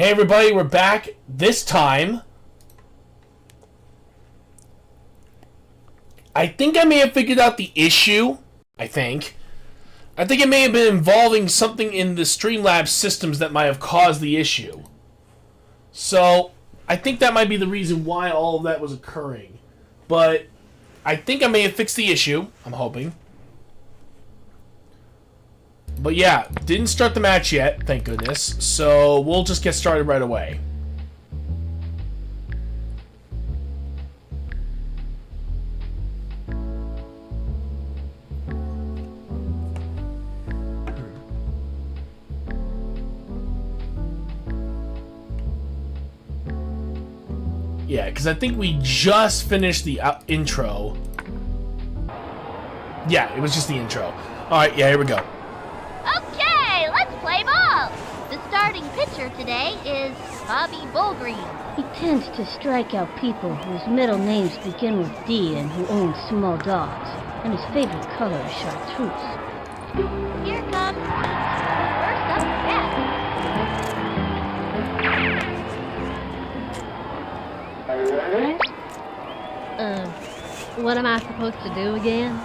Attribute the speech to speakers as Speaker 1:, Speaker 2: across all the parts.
Speaker 1: Hey everybody, we're back. This time, I think I may have figured out the issue. I think it may have been involving something in the Streamlabs systems that might have caused the issue. So, I think that might be the reason why all of that was occurring. But, I think I may have fixed the issue. I'm hoping. But yeah, didn't start the match yet, thank goodness. So we'll just get started right away. Yeah, because I think we just finished the intro. Yeah, it was just the intro. Alright, yeah, here we go.
Speaker 2: Okay, let's play ball. The starting pitcher today is Bobby Bullgreen.
Speaker 3: He tends to strike out people whose middle names begin with D and who own small dogs. And his favorite color is chartreuse.
Speaker 2: Here comes first up bat.
Speaker 3: What am I supposed to do again?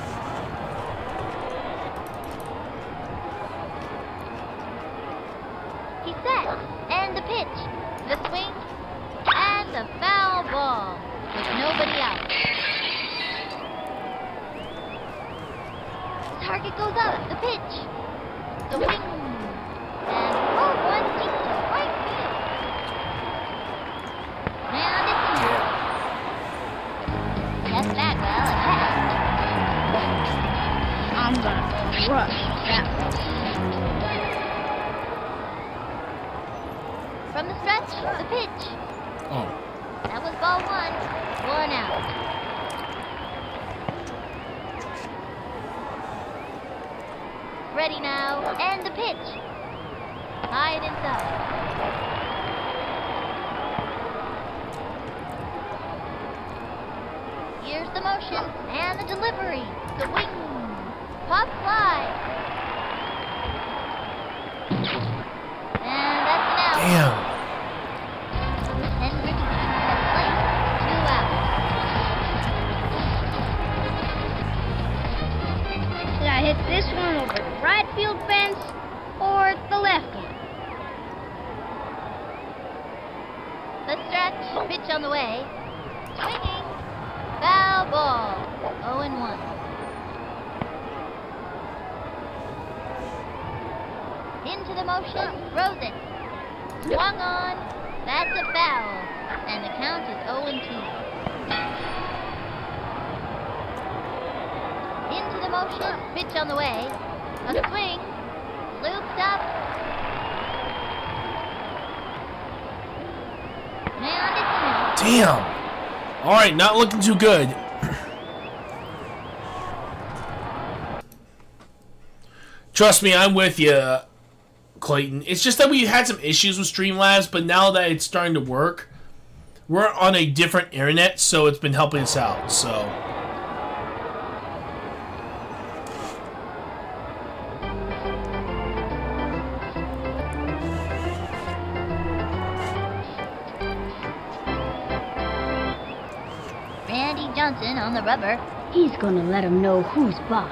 Speaker 2: And the pitch, the swing, and the foul ball with nobody out. Target goes up, the pitch, the wing, and one deep to right field. And it's in. Yes, that well attacked.
Speaker 3: I'm gonna crush that one.
Speaker 2: From the stretch, the pitch.
Speaker 1: Oh.
Speaker 2: That was ball one. One out. Ready now, and the pitch. High and inside. Here's the motion, and the delivery. The wing. Pop fly. And that's an out.
Speaker 1: Damn.
Speaker 3: Hit this one over the right field fence or the left one.
Speaker 2: The stretch, pitch on the way. Swinging. Foul ball. 0-1. Into the motion, throws it. Swung on. That's a foul. And the count is 0-2. Into the motion, pitch on the way, a swing, looped up, and it's in.
Speaker 1: Damn. Alright, not looking too good. Trust me, I'm with you, Clayton. It's just that we had some issues with Streamlabs, but now that it's starting to work, we're on a different internet, so it's been helping us out, so...
Speaker 2: Johnson on the rubber.
Speaker 3: He's gonna let him know who's boss.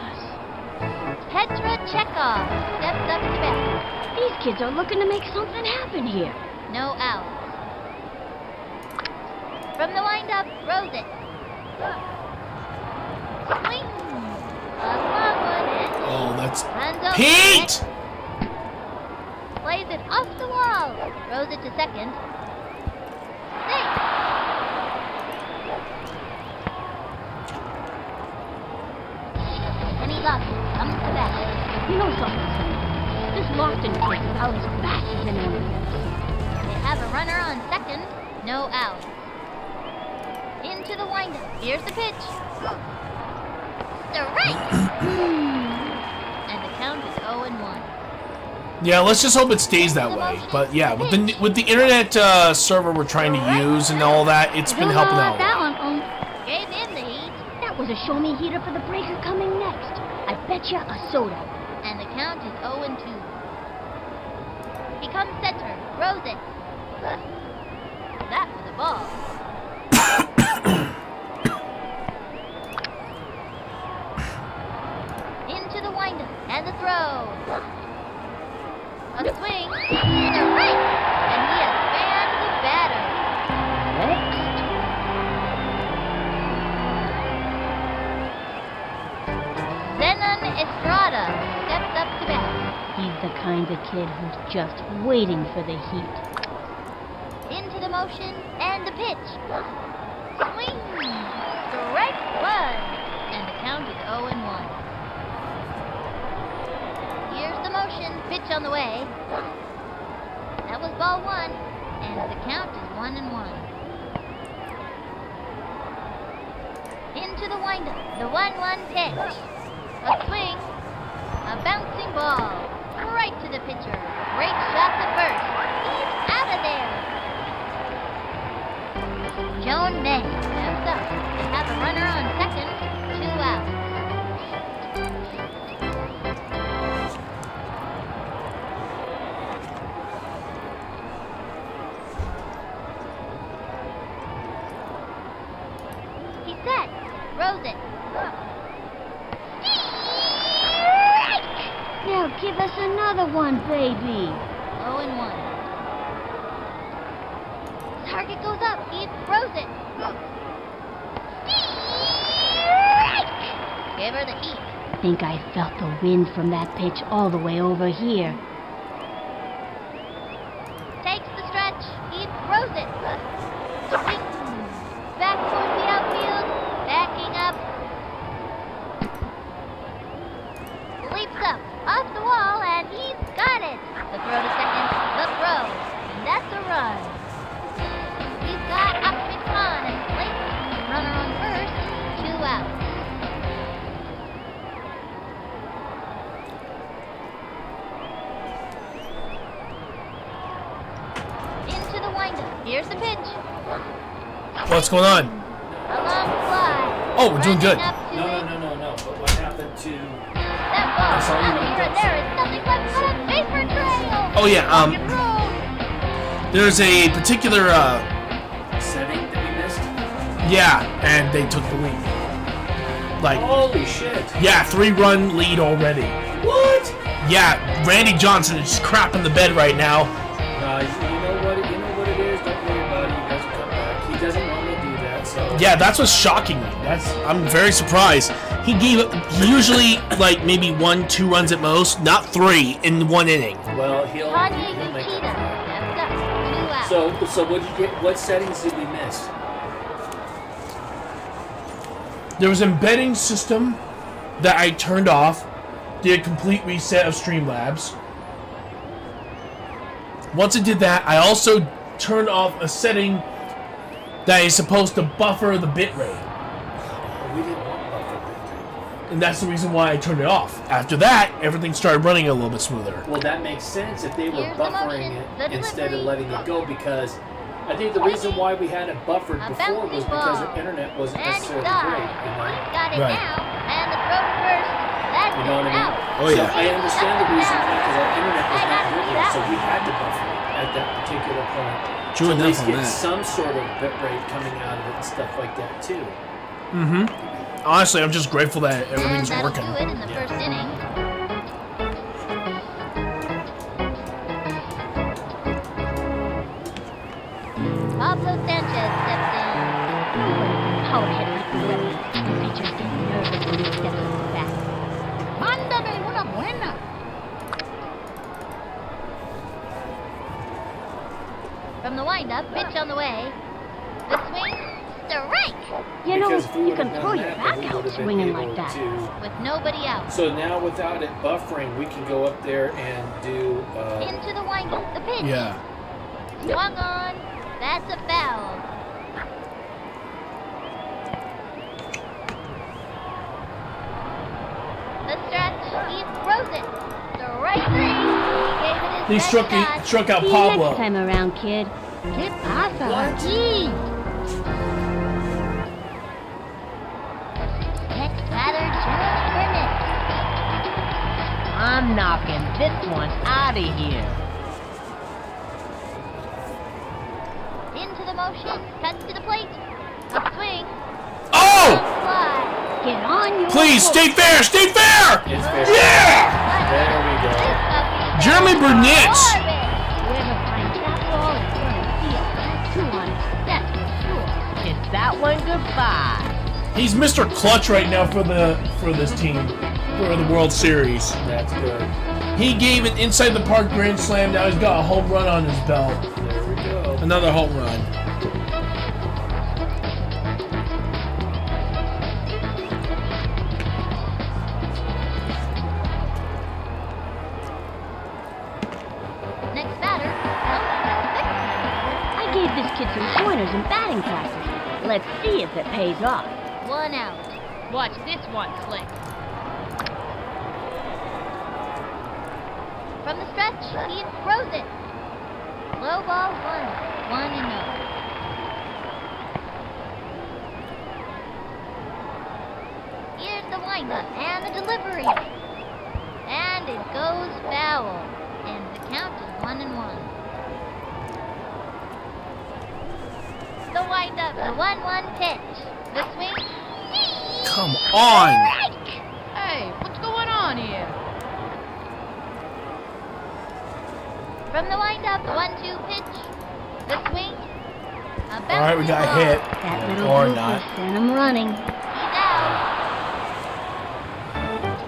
Speaker 2: Petra Chekhov steps up to bat.
Speaker 3: These kids are looking to make something happen here.
Speaker 2: No outs. From the windup, throws it. Swing. A long one.
Speaker 1: Oh, that's...
Speaker 2: Pete! Plays it off the wall. Throws it to second. Safe. And he lost it. Comes to bat.
Speaker 3: You know something, son? This Lofton kid is out as fast as anyone else.
Speaker 2: They have a runner on second. No out. Into the windup. Here's the pitch. Strike! And the count is 0-1.
Speaker 1: Yeah, let's just hope it stays that way. But yeah, with the internet server we're trying to use and all that, it's been helping out.
Speaker 3: That one,
Speaker 2: gave him the heat.
Speaker 3: That was a show-me heater for the breaker coming next. I betcha a soda.
Speaker 2: And the count is 0-2. He comes center, throws it. That was a ball. Into the windup and the throw. A swing. Strike. And he has fanned the batter. Zenon Estrada steps up to bat.
Speaker 3: He's the kind of kid who's just waiting for the heat.
Speaker 2: Into the motion and the pitch. Swing. Strike one. And the count is 0-1. Here's the motion. Pitch on the way. That was ball one. And the count is 1-1. Into the windup. The 1-1 pitch. A swing. A bouncing ball. Right to the pitcher. Great shot to first. He's out of there. Joan May steps up. They have a runner on second. 2 outs. He's set. Throws it.
Speaker 3: Now give us another one, baby.
Speaker 2: 0-1. Target goes up. He throws it. Give her the heat.
Speaker 3: Think I felt the wind from that pitch all the way over here.
Speaker 2: Takes the stretch. He throws it. Swing. Back towards the outfield. Backing up. Leaps up. Off the wall, and he's got it. The throw to second. The throw. And that's a run. He's got Ahmed Khan and Blake. Runner on first. 2 outs. Into the windup. Here's the pitch.
Speaker 1: What's going on?
Speaker 2: A long fly.
Speaker 1: Oh, we're doing good.
Speaker 2: Running up to
Speaker 4: No.
Speaker 2: it.
Speaker 4: But what happened to...
Speaker 2: That ball
Speaker 4: saw you
Speaker 2: out of
Speaker 4: with
Speaker 2: here, and
Speaker 4: this.
Speaker 2: there is nothing but a paper trail.
Speaker 1: Oh yeah,
Speaker 2: Rock and roll.
Speaker 1: there's a particular,
Speaker 4: setting that we missed?
Speaker 1: yeah, and they took the lead. Like,
Speaker 4: Holy shit.
Speaker 1: yeah, 3-run lead already.
Speaker 4: What?
Speaker 1: Yeah, Randy Johnson is crapping the bed right now.
Speaker 4: You know what it is? Don't worry about it. You guys will come back. He doesn't want to do that, so...
Speaker 1: Yeah, that's what's shocking me. I'm very surprised. He usually, like, maybe 1-2 runs at most, not 3 in 1 inning.
Speaker 4: Well, he'll
Speaker 2: Tanya
Speaker 4: make
Speaker 2: Uchida.
Speaker 4: up.
Speaker 2: That's up. 2 outs.
Speaker 4: So what did you get? What settings did we miss?
Speaker 1: There was an embedding system that I turned off. Did a complete reset of Streamlabs. Once I did that, I also turned off a setting that is supposed to buffer the bitrate.
Speaker 4: We didn't want buffer bitrate.
Speaker 1: And that's the reason why I turned it off. After that, everything started running a little bit smoother.
Speaker 4: Well, that makes sense if they were
Speaker 2: Here's the
Speaker 4: buffering
Speaker 2: motion, the
Speaker 4: it instead of
Speaker 2: delivery.
Speaker 4: letting it go, because I think the reason why we had it buffered
Speaker 2: A
Speaker 4: before was
Speaker 2: bouncing
Speaker 4: because
Speaker 2: ball.
Speaker 4: the internet wasn't
Speaker 2: And
Speaker 4: necessarily
Speaker 2: inside.
Speaker 4: great.
Speaker 2: He's got it
Speaker 1: Right.
Speaker 2: now. And the throw to first. That's
Speaker 4: You know what I mean?
Speaker 2: out.
Speaker 1: Oh,
Speaker 4: So
Speaker 1: yeah.
Speaker 4: I understand the reason why, because our internet was
Speaker 2: I
Speaker 4: not
Speaker 2: gotta
Speaker 4: good
Speaker 2: see
Speaker 4: yet,
Speaker 2: that
Speaker 4: so
Speaker 2: one.
Speaker 4: we had to buffer it at that particular point.
Speaker 1: True
Speaker 4: to at
Speaker 1: enough
Speaker 4: least
Speaker 1: on
Speaker 4: get
Speaker 1: that.
Speaker 4: some sort of bit rate coming out of it and stuff like that too.
Speaker 1: Honestly, I'm just grateful that
Speaker 2: And
Speaker 1: everything's
Speaker 2: that'll
Speaker 1: working.
Speaker 2: do it in the first inning. Pablo Sanchez steps in.
Speaker 3: Powerhead like the weather. Pitchers get nervous when he steps on the bat.
Speaker 2: Mándame una buena. From the windup, pitch on the way. The swing, strike,
Speaker 3: You know,
Speaker 4: Because if we
Speaker 3: you
Speaker 4: would've
Speaker 3: can
Speaker 4: done
Speaker 3: throw your
Speaker 4: that, then
Speaker 3: back
Speaker 4: we
Speaker 3: out
Speaker 4: would've been
Speaker 3: swinging
Speaker 4: able
Speaker 3: like that.
Speaker 4: to-
Speaker 2: with nobody out.
Speaker 4: So now without it buffering, we can go up there and do.
Speaker 2: Into the windup, the pitch.
Speaker 1: Yeah.
Speaker 2: Swung on. That's a foul. The stretch, he throws it. Strike 3. He gave it his
Speaker 1: He
Speaker 2: best shot.
Speaker 1: struck out
Speaker 3: See you
Speaker 1: Pablo.
Speaker 3: next time around, kid. ¿Qué pasa?
Speaker 4: What?
Speaker 3: Gee.
Speaker 2: Next batter, John Burnett.
Speaker 5: I'm knocking this one out of here.
Speaker 2: motion, cuts to the plate. Upswing.
Speaker 1: Oh!
Speaker 2: Fly.
Speaker 3: Get on your
Speaker 1: Please,
Speaker 3: horse.
Speaker 1: stay fair! Stay fair!
Speaker 4: It's fair.
Speaker 1: Yeah!
Speaker 4: There we go.
Speaker 2: This puppy
Speaker 1: Jeremy
Speaker 2: goes
Speaker 1: Burnett.
Speaker 2: for orbit.
Speaker 3: Whoever finds that ball is going to see a tattoo on his chest for sure.
Speaker 5: Kiss that one goodbye.
Speaker 1: He's Mr. Clutch right now for this team, for the World Series.
Speaker 4: That's good.
Speaker 1: He gave an inside the park grand slam. Now he's got a home run on his belt.
Speaker 4: There we go.
Speaker 1: Another home run.
Speaker 2: Next batter comes
Speaker 3: I gave this kid some pointers in batting practice. Let's see if it pays off.
Speaker 2: 1 out.
Speaker 5: Watch this one, Slick.
Speaker 2: From the stretch, he throws it. Low ball 1. 1-0. Here's the windup and the delivery. And it goes foul. And the count is 1-1. The windup, the 1-1 pitch. The swing.
Speaker 1: Come on!
Speaker 5: Hey, what's going on here?
Speaker 2: From the windup, the 1-2 pitch. The swing. A
Speaker 1: All right, we got
Speaker 2: bouncing
Speaker 1: hit.
Speaker 2: ball.
Speaker 3: That little
Speaker 1: Or
Speaker 3: group
Speaker 1: not.
Speaker 3: will send him running.
Speaker 2: He's out.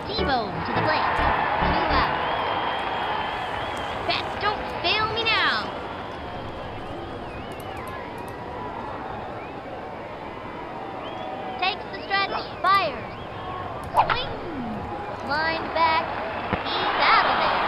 Speaker 2: Devo to the plate. 2 out.
Speaker 5: Bat, don't fail me now.
Speaker 2: Takes the stretch. Fires. Swing. Line back. He's out of there.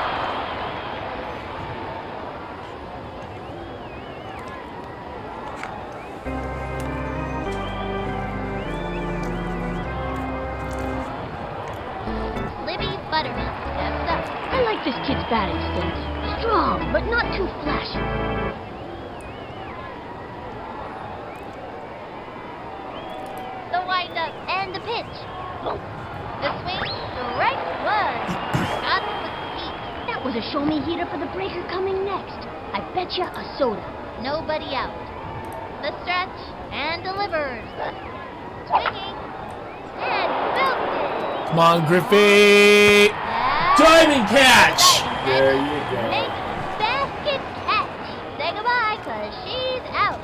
Speaker 2: Libby Buttermilk steps up.
Speaker 3: I like this kid's batting stance. Strong, but not too flashy.
Speaker 2: The windup and the pitch. The swing. Strike 1. Got him with speed.
Speaker 3: That was a show-me heater for the breaker coming next. I bet you a soda.
Speaker 2: Nobody out. The stretch and delivers. Swinging and belted.
Speaker 1: Come on, Griffey! Diving catch!
Speaker 4: There you go.
Speaker 2: Make basket catch. Say goodbye, cause she's out.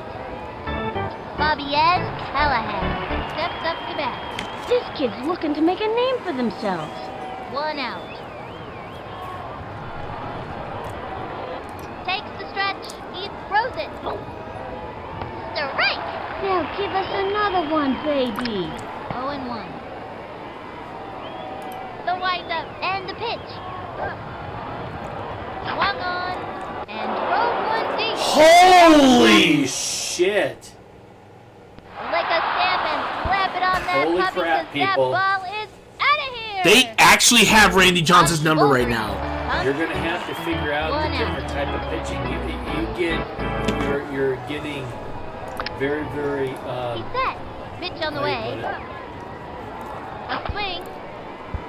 Speaker 2: Fabienne Callahan steps up to bat.
Speaker 3: This kid's looking to make a name for themselves.
Speaker 2: 1 out. Takes the stretch. He throws it. Strike.
Speaker 3: Now give us another one, baby.
Speaker 2: 0-1. The windup and the pitch. Swung on and drove 1 deep.
Speaker 1: Holy!
Speaker 4: Shit.
Speaker 2: Lick a stamp and slap it on that
Speaker 4: Holy
Speaker 2: puppy,
Speaker 4: crap,
Speaker 2: 'cause
Speaker 4: people.
Speaker 2: that ball is out of here.
Speaker 1: They actually have Randy Johnson's number right now.
Speaker 4: You're gonna have to figure out
Speaker 2: 1
Speaker 4: the
Speaker 2: out.
Speaker 4: different type of pitching you're getting. Very, very.
Speaker 2: He's set. Pitch on the way. A swing.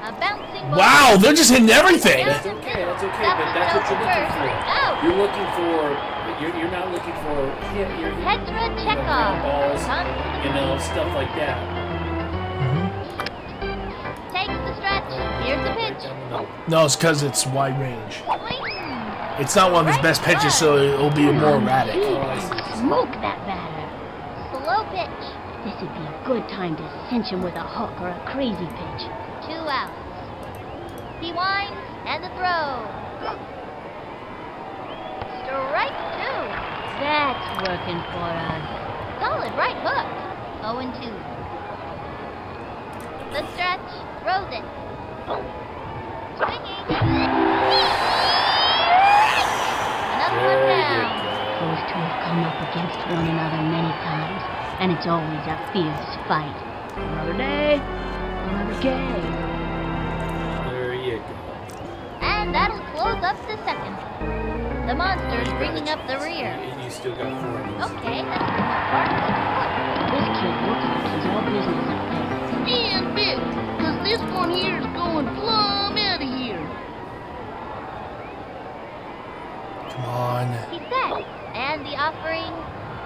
Speaker 2: A bouncing ball.
Speaker 1: Wow, they're just hitting everything.
Speaker 4: That's okay, but that's what you're looking for.
Speaker 2: Out.
Speaker 4: You're looking for. You're not looking for hit. You're
Speaker 2: Petra
Speaker 4: ground
Speaker 2: Chekhov.
Speaker 4: balls,
Speaker 2: Comes to the
Speaker 4: stuff like that.
Speaker 2: Takes the stretch. Here's the
Speaker 4: Right
Speaker 2: pitch.
Speaker 4: down the middle.
Speaker 1: No, it's because it's wide range.
Speaker 2: Swing.
Speaker 1: It's not one of his best pitches, so it'll be more erratic.
Speaker 4: Oh, I see.
Speaker 3: Smoke that batter.
Speaker 2: Slow pitch.
Speaker 3: This would be a good time to cinch him with a hook or a crazy pitch.
Speaker 2: 2 outs. He winds and the throw. Strike 2.
Speaker 3: That's working for us.
Speaker 2: Solid right hook. 0-2. The stretch. Throws it. Swinging. Another one
Speaker 4: There you
Speaker 2: down.
Speaker 4: go.
Speaker 3: Those two have come up against one another many times, and it's always a fierce fight. Another day, another game.
Speaker 4: There you go.
Speaker 2: And that'll close up the second. The monster's
Speaker 4: You got
Speaker 2: bringing
Speaker 4: a
Speaker 2: up the
Speaker 4: chance.
Speaker 2: rear.
Speaker 4: You still got 4 innings.
Speaker 2: Okay, let's bring up Barkley.
Speaker 3: This kid looks like he's all business up there.
Speaker 5: Stand big, cause this one here's going plumb out of here.
Speaker 1: Come on.
Speaker 2: He's set. And the offering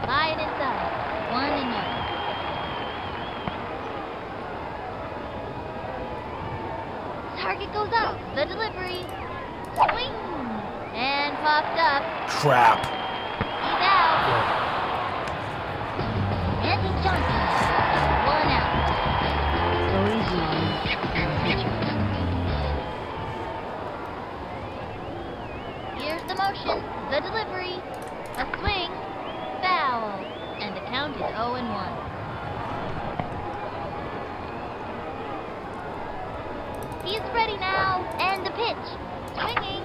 Speaker 2: Slide inside. 1 and 0. Target goes up. The delivery. Swing. And popped up.
Speaker 1: Crap.
Speaker 2: He's out. And he's jumping. 1 out.
Speaker 3: Go easy on him.
Speaker 2: Here's the motion. The delivery. A swing. Foul. And the count is 0 and 1. He's ready now. And the pitch. Swinging.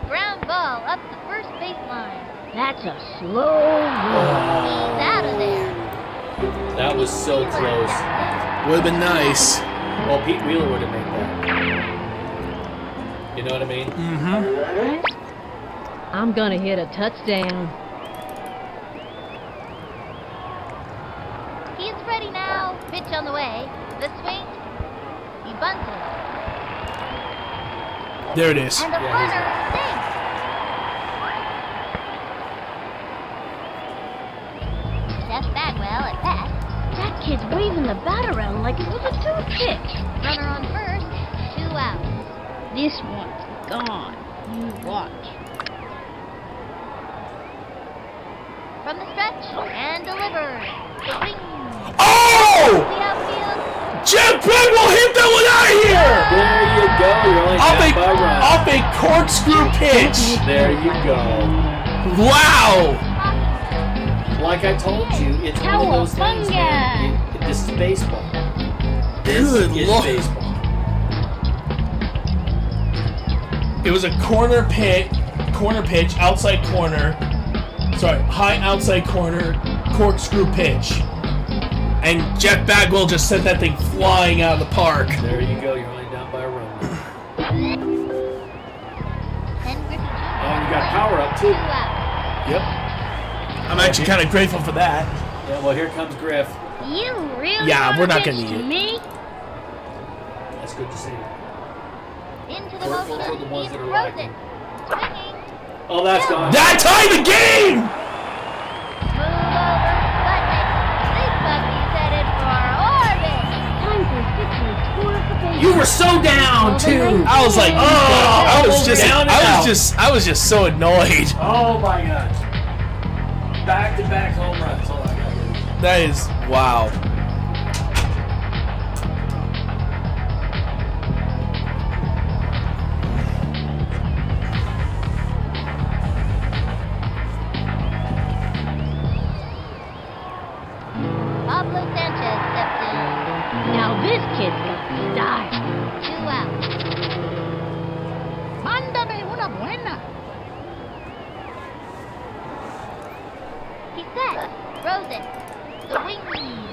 Speaker 2: Ground ball up the first baseline.
Speaker 3: That's a slow roll.
Speaker 2: He's out of there.
Speaker 4: That was so close.
Speaker 1: Would have been nice.
Speaker 4: Well, Pete Wheeler would have made that. You know what I mean?
Speaker 1: Mm-hmm.
Speaker 3: I'm gonna hit a touchdown.
Speaker 2: He's ready now. Pitch on the way. The swing. He bunted.
Speaker 1: There it is.
Speaker 2: And the
Speaker 4: Yeah, he's
Speaker 2: runner sinks. Jeff Bagwell at bat.
Speaker 3: That kid's waving the bat around like it was a toothpick.
Speaker 2: Runner on first. 2 outs.
Speaker 3: This one's gone. You watch.
Speaker 2: From the stretch and delivered. The wing.
Speaker 1: Oh!
Speaker 2: The outfield.
Speaker 1: Jeff Bagwell hit that one out of here!
Speaker 4: There you go. You're only
Speaker 1: Off
Speaker 4: down by a run.
Speaker 1: a corkscrew pitch.
Speaker 4: There you go.
Speaker 1: Wow!
Speaker 4: Like I told you, it's one of those things, man. This is baseball. This
Speaker 1: Good
Speaker 4: is
Speaker 1: Lord.
Speaker 4: baseball.
Speaker 1: It was a corner pitch, outside corner. Sorry, high outside corner, corkscrew pitch. And Jeff Bagwell just sent that thing flying out of the park.
Speaker 4: There you go. You're only down by a run.
Speaker 2: And Griffey Jr.
Speaker 4: Oh, you got power up, too.
Speaker 2: 2 outs.
Speaker 1: Yep. I'm actually kind of grateful for that.
Speaker 4: Yeah, well, here comes Griff.
Speaker 5: You really
Speaker 1: Yeah,
Speaker 5: wanna
Speaker 1: we're not
Speaker 5: pitch
Speaker 1: gonna need
Speaker 5: to
Speaker 1: it.
Speaker 5: me?
Speaker 4: That's good to see.
Speaker 2: Into the
Speaker 4: For
Speaker 2: motion.
Speaker 4: the ones
Speaker 2: He
Speaker 4: that are
Speaker 2: throws
Speaker 4: lacking.
Speaker 2: it. Swinging.
Speaker 4: Oh, that's gone.
Speaker 1: That tied the game!
Speaker 2: Move over. Button. This puppy's headed for orbit.
Speaker 3: Time for victory towards the base.
Speaker 4: You were so down, too.
Speaker 1: I was like, I was just so annoyed.
Speaker 4: Oh, my God. Back-to-back home runs. That's all I got to do.
Speaker 1: That is, wow.
Speaker 2: Pablo Sanchez steps in.
Speaker 3: Now this kid's got style.
Speaker 2: 2 outs.
Speaker 5: Mándame una buena.
Speaker 2: He's set. Throws it. The wing.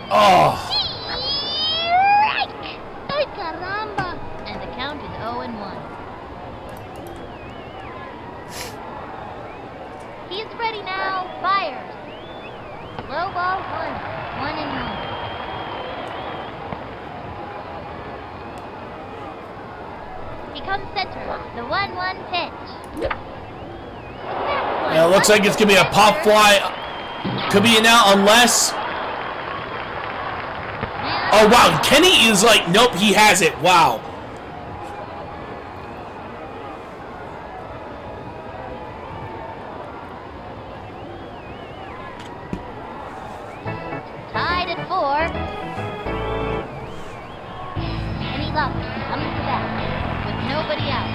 Speaker 1: Oh,
Speaker 2: Strike!
Speaker 5: Ay, caramba.
Speaker 2: And the count is 0 and 1. He's ready now. Fires. Low ball 1. 1 and 1. He comes center. The 1-1 pitch.
Speaker 1: yeah, it looks like it's gonna be a pop fly. Could be now, unless. Oh wow, Kenny is like, nope, he has it. Wow.
Speaker 2: Tied at 4. And he's up. Comes to bat. With nobody out.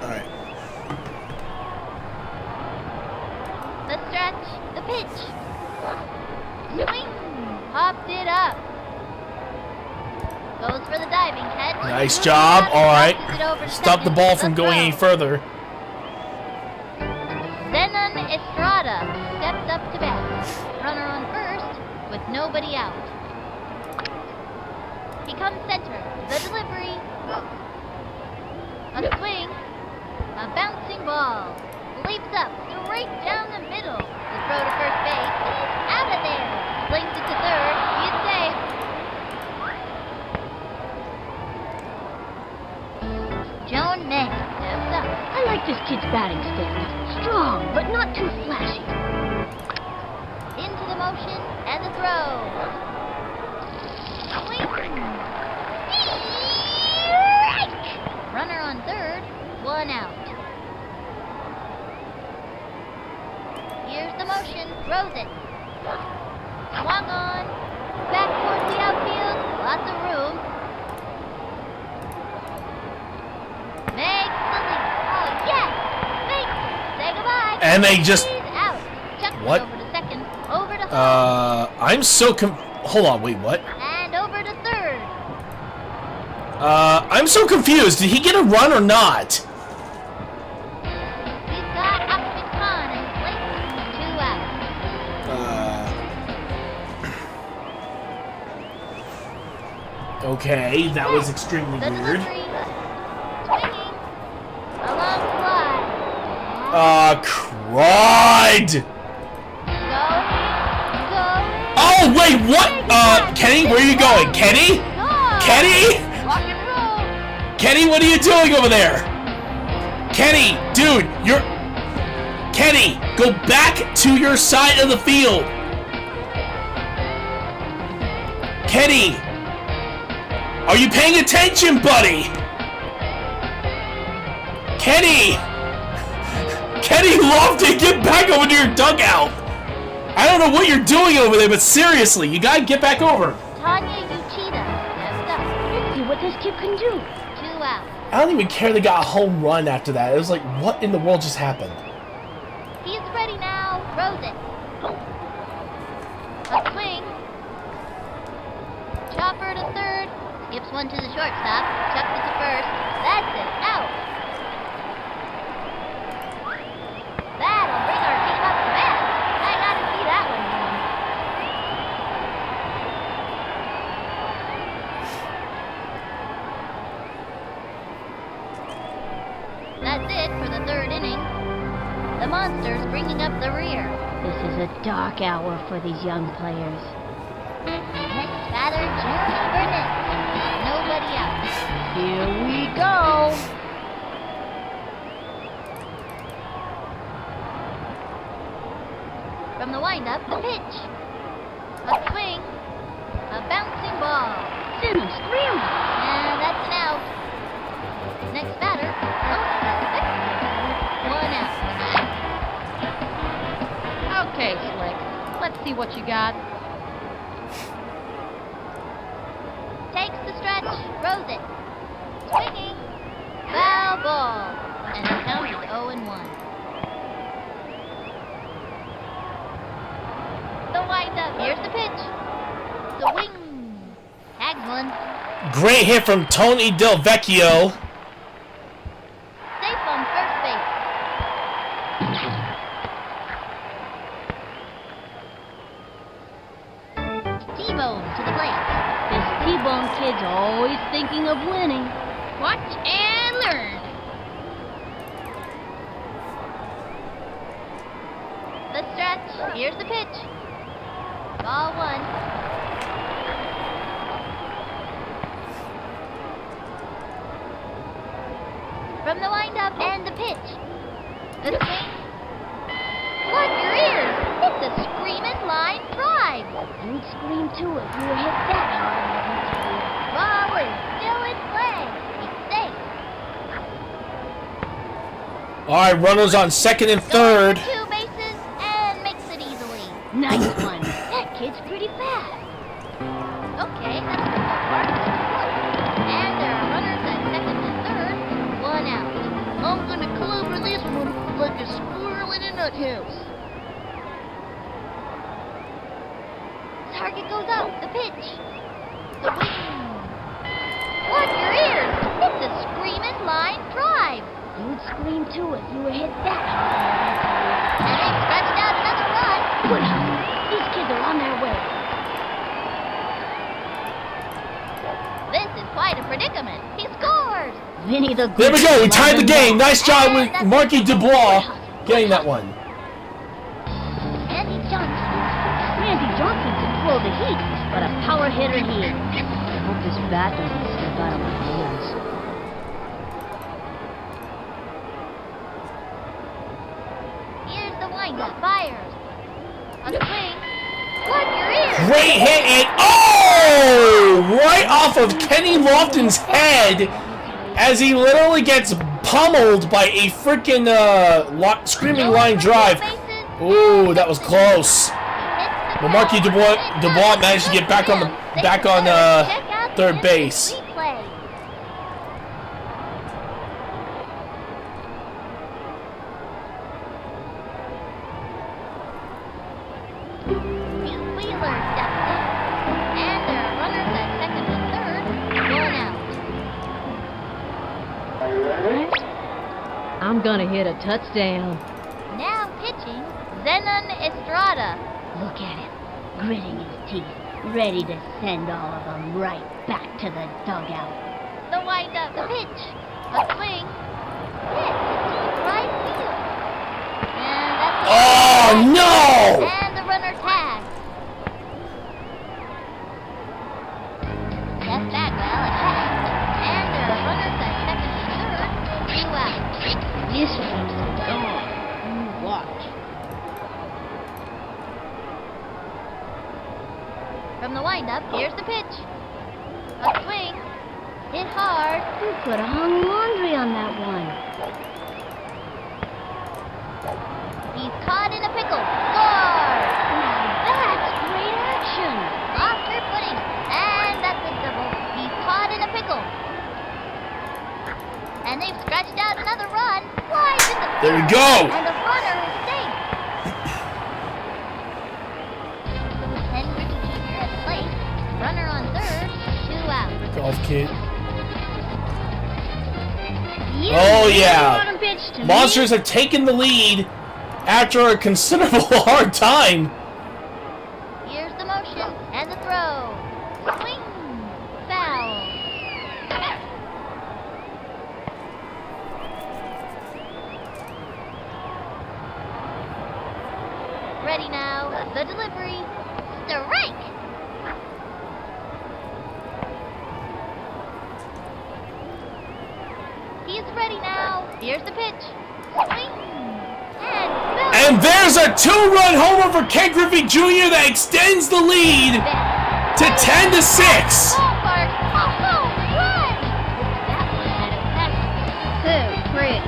Speaker 1: All right.
Speaker 2: The stretch. The pitch. Swing. Popped it up. Goes for the diving catch.
Speaker 1: Nice job. All right.
Speaker 2: Bounces it over to
Speaker 1: Stop the
Speaker 2: second.
Speaker 1: ball from going any
Speaker 2: throw.
Speaker 1: further.
Speaker 2: Zenon Estrada steps up to bat. Runner on first with nobody out. He comes center. The delivery. A swing. A bouncing ball. Leaps up straight down the middle. The throw to first base. He's out of there. Slings it to third. He's safe.
Speaker 3: batting statement. Strong, but not too flashy.
Speaker 2: Into the motion and the throw. Swing. Strike! Runner on third, 1 out. Here's the motion, throws it. Swung on. Back towards the outfield, lots of room. Makes the leap. Oh, yes! Makes it. Say goodbye.
Speaker 1: And they just...
Speaker 2: He's out. Chucks it
Speaker 1: What?
Speaker 2: over to second, over to home,
Speaker 1: I'm so hold on, wait, what?
Speaker 2: and over to third.
Speaker 1: I'm so confused. Did he get a run or not?
Speaker 2: He's got Ahmed Khan and Blake, 2 out.
Speaker 1: Okay, that was extremely
Speaker 2: The
Speaker 1: weird.
Speaker 2: delivery. Swinging. A long fly.
Speaker 1: Cried!
Speaker 2: Going.
Speaker 1: Oh, wait, what? Kenny, where are you going? Kenny?
Speaker 2: Score.
Speaker 1: Kenny?
Speaker 2: Rock and roll.
Speaker 1: Kenny, what are you doing over there? Kenny, dude, Kenny, go back to your side of the field. Kenny, are you paying attention, buddy? Kenny! Kenny Lofton, get back over to your dugout! I don't know what you're doing over there, but seriously, you gotta get back over.
Speaker 2: Tanya Uchida steps up.
Speaker 3: Let's see what this kid can do.
Speaker 2: 2 out.
Speaker 1: I don't even care they got a home run after that. It was like, what in the world just happened?
Speaker 2: He's ready now. Throws it. A swing. Chopper to third. Skips one to the shortstop. Chucks it to first. That's it. Out. That'll bring our team up to bat. I gotta see that one again. That's it for the 3rd inning. The Monsters bringing up the rear.
Speaker 3: This is a dark hour for these young players.
Speaker 2: Next batter, Jeremy Burnett. Nobody out.
Speaker 3: Here we go.
Speaker 2: From the windup, the pitch. A swing. A bouncing ball.
Speaker 3: Simmons screaming.
Speaker 2: And that's an out. Next batter, Lopez at second. 1 out.
Speaker 6: Okay, Slick. Let's see what you got.
Speaker 2: Takes the stretch, throws it. Swinging. Foul ball. And the count is 0-1. The windup. Here's the pitch. Swing. Tags one.
Speaker 1: Great hit from Tony Del Vecchio.
Speaker 2: Safe on first base. T-Bone to the plate.
Speaker 3: This T-Bone kid's always thinking of winning.
Speaker 6: Watch and learn.
Speaker 2: The stretch. Here's the pitch. Ball 1. From the windup and the pitch. The swing. Plug your ears. It's a screamin' line drive.
Speaker 3: You'd scream too if you were hit that hard.
Speaker 2: Ball is still in play. He's safe.
Speaker 1: All right, runners on second and third.
Speaker 2: Goes for 2 bases and makes it easily.
Speaker 3: Nice one. That kid's pretty fast.
Speaker 2: Okay, that's good so far. And there are runners at second and third. 1 out.
Speaker 5: I'm gonna clover this one like a squirrel in a nuthouse.
Speaker 2: Target goes up. The pitch. The wing. Plug your ears. It's a screamin' line drive.
Speaker 3: You'd scream too if you were hit that hard.
Speaker 2: And they stretched out another run.
Speaker 3: Good hunting. These kids are on their way.
Speaker 2: This is quite a predicament. He scores.
Speaker 3: Vinny the
Speaker 1: There we go. We
Speaker 3: Good
Speaker 1: tied the game. Nice job with
Speaker 2: And that's
Speaker 1: Marky
Speaker 2: it.
Speaker 1: Dubois getting that one.
Speaker 2: Andy Johnson.
Speaker 3: Randy Johnson can throw the heat, but a power hitter he is. I hope his bat doesn't slip out of my hands.
Speaker 1: great hit, and oh! Right off of Kenny Lofton's head as he literally gets pummeled by a freaking screaming line drive. Ooh, that was close. But Marquis Dubois managed to get back on third base.
Speaker 3: I'm gonna hit a touchdown.
Speaker 2: Now pitching, Zenon Estrada.
Speaker 3: Look at him, gritting his teeth, ready to send all of them right back to the dugout.
Speaker 2: The wind-up, the pitch, a swing, hit to deep right field. And that's
Speaker 1: Oh, no!
Speaker 2: And the runner tags. Jeff Bagwell attacked, and there are runners at second and third, 2 out.
Speaker 3: This one's a dog. You watch.
Speaker 2: From the windup, here's the pitch. A swing, hit hard.
Speaker 3: You could have hung laundry on that one.
Speaker 2: He's caught in a pickle. Score!
Speaker 3: Now that's great action.
Speaker 2: Off their footing, and that's a double. He's caught in a pickle. And they've scratched out another run. Wide to the
Speaker 1: There we
Speaker 2: field,
Speaker 1: go.
Speaker 2: And the runner is safe. Ken Griffey Jr. at the plate. Runner on third. 2 out.
Speaker 1: Golf kit.
Speaker 3: You
Speaker 1: Oh, yeah.
Speaker 3: want him pitched to me?
Speaker 1: Monsters have taken the lead after a considerable hard time.
Speaker 2: Here's the motion and the throw. Swing. Foul. Ready now. The delivery. Strike. He's ready now. Here's the pitch. Swing. And foul.
Speaker 1: And there's a 2-run homer for Ken Griffey Jr. that extends the lead to 10-6.
Speaker 2: Ballpark. A home run. That one had a pass.
Speaker 3: So pretty.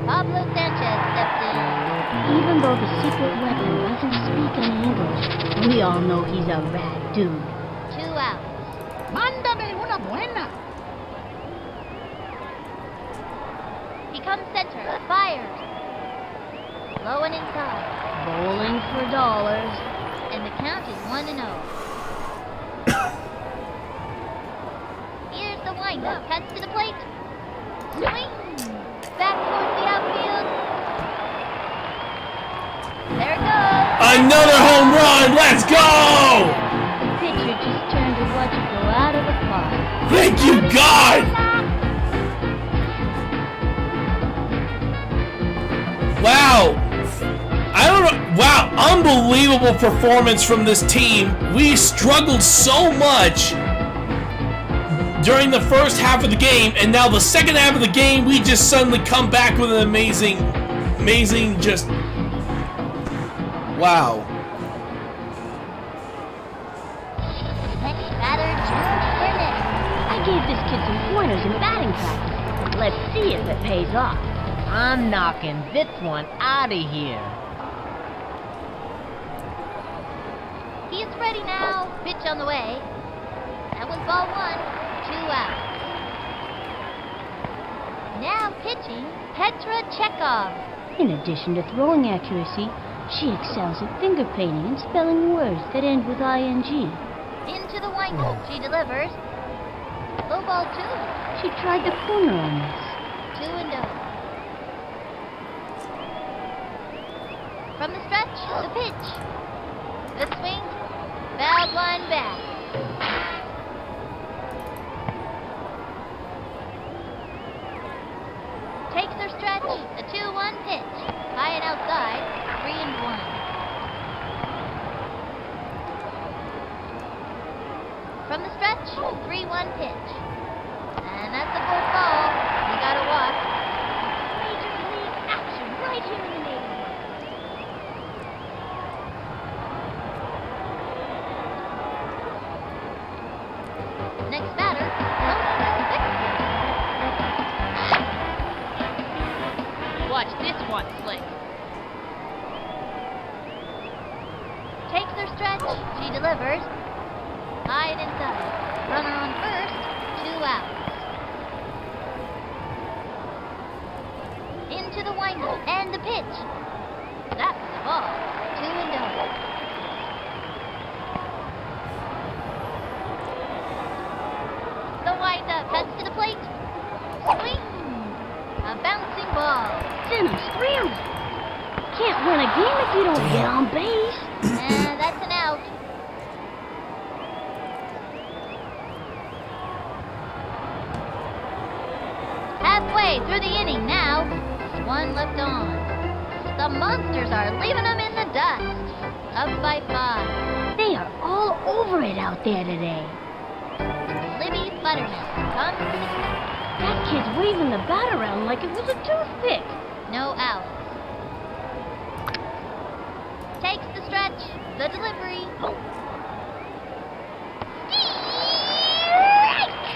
Speaker 2: Pablo Sanchez steps in.
Speaker 3: Even though the secret weapon doesn't speak in English, we all know he's a rad dude.
Speaker 2: 2 out.
Speaker 5: Mándame una buena.
Speaker 2: He comes center. Fires. Low and inside.
Speaker 3: Bowling for dollars.
Speaker 2: And the count is 1-0. Here's the windup. Cuts to the plate. Swing. Back towards the outfield. There it goes.
Speaker 1: Another home run. Let's go.
Speaker 3: The pitcher just turned to watch it go out of the park.
Speaker 1: Thank you, God. Wow. I don't know. Wow. Unbelievable performance from this team. We struggled so much during the first half of the game, and now the second half of the game, we just suddenly come back with an amazing, just wow.
Speaker 2: Next batter, George Burnett.
Speaker 3: I gave this kid some pointers in batting practice. Let's see if it pays off.
Speaker 7: I'm knocking this one out of here.
Speaker 2: He's ready now. Pitch on the way. That was ball 1. 2 out. Now pitching, Petra Chekhov.
Speaker 3: In addition to throwing accuracy, she excels at finger painting and spelling words that end with ing.
Speaker 2: Into the windup, she delivers. Low ball 2.
Speaker 3: She tried the corner on this.
Speaker 2: 2-0. From the stretch, the pitch. The swing, fouled line back. From the stretch, 3-1 pitch. And that's the fourth ball. We got a walk.
Speaker 3: Major league action right here in the neighborhood.
Speaker 2: Next batter, Victor.
Speaker 6: Watch this one, Slick.
Speaker 2: Takes her stretch. She delivers. High and inside. Runner on first. 2 outs. Into the windup and the pitch. That was a ball. 2-0. The windup heads to the plate. Swing. A bouncing ball.
Speaker 3: Send him screaming. Can't win a game if you don't get on base.
Speaker 2: And that's an out. Halfway through the inning now. 1 left on. The Monsters are leaving them in the dust. Up by 5.
Speaker 3: They are all over it out there today.
Speaker 2: Libby Butterman comes to the plate.
Speaker 3: That kid's waving the bat around like it was a toothpick.
Speaker 2: No outs. Takes the stretch. The delivery. Strike!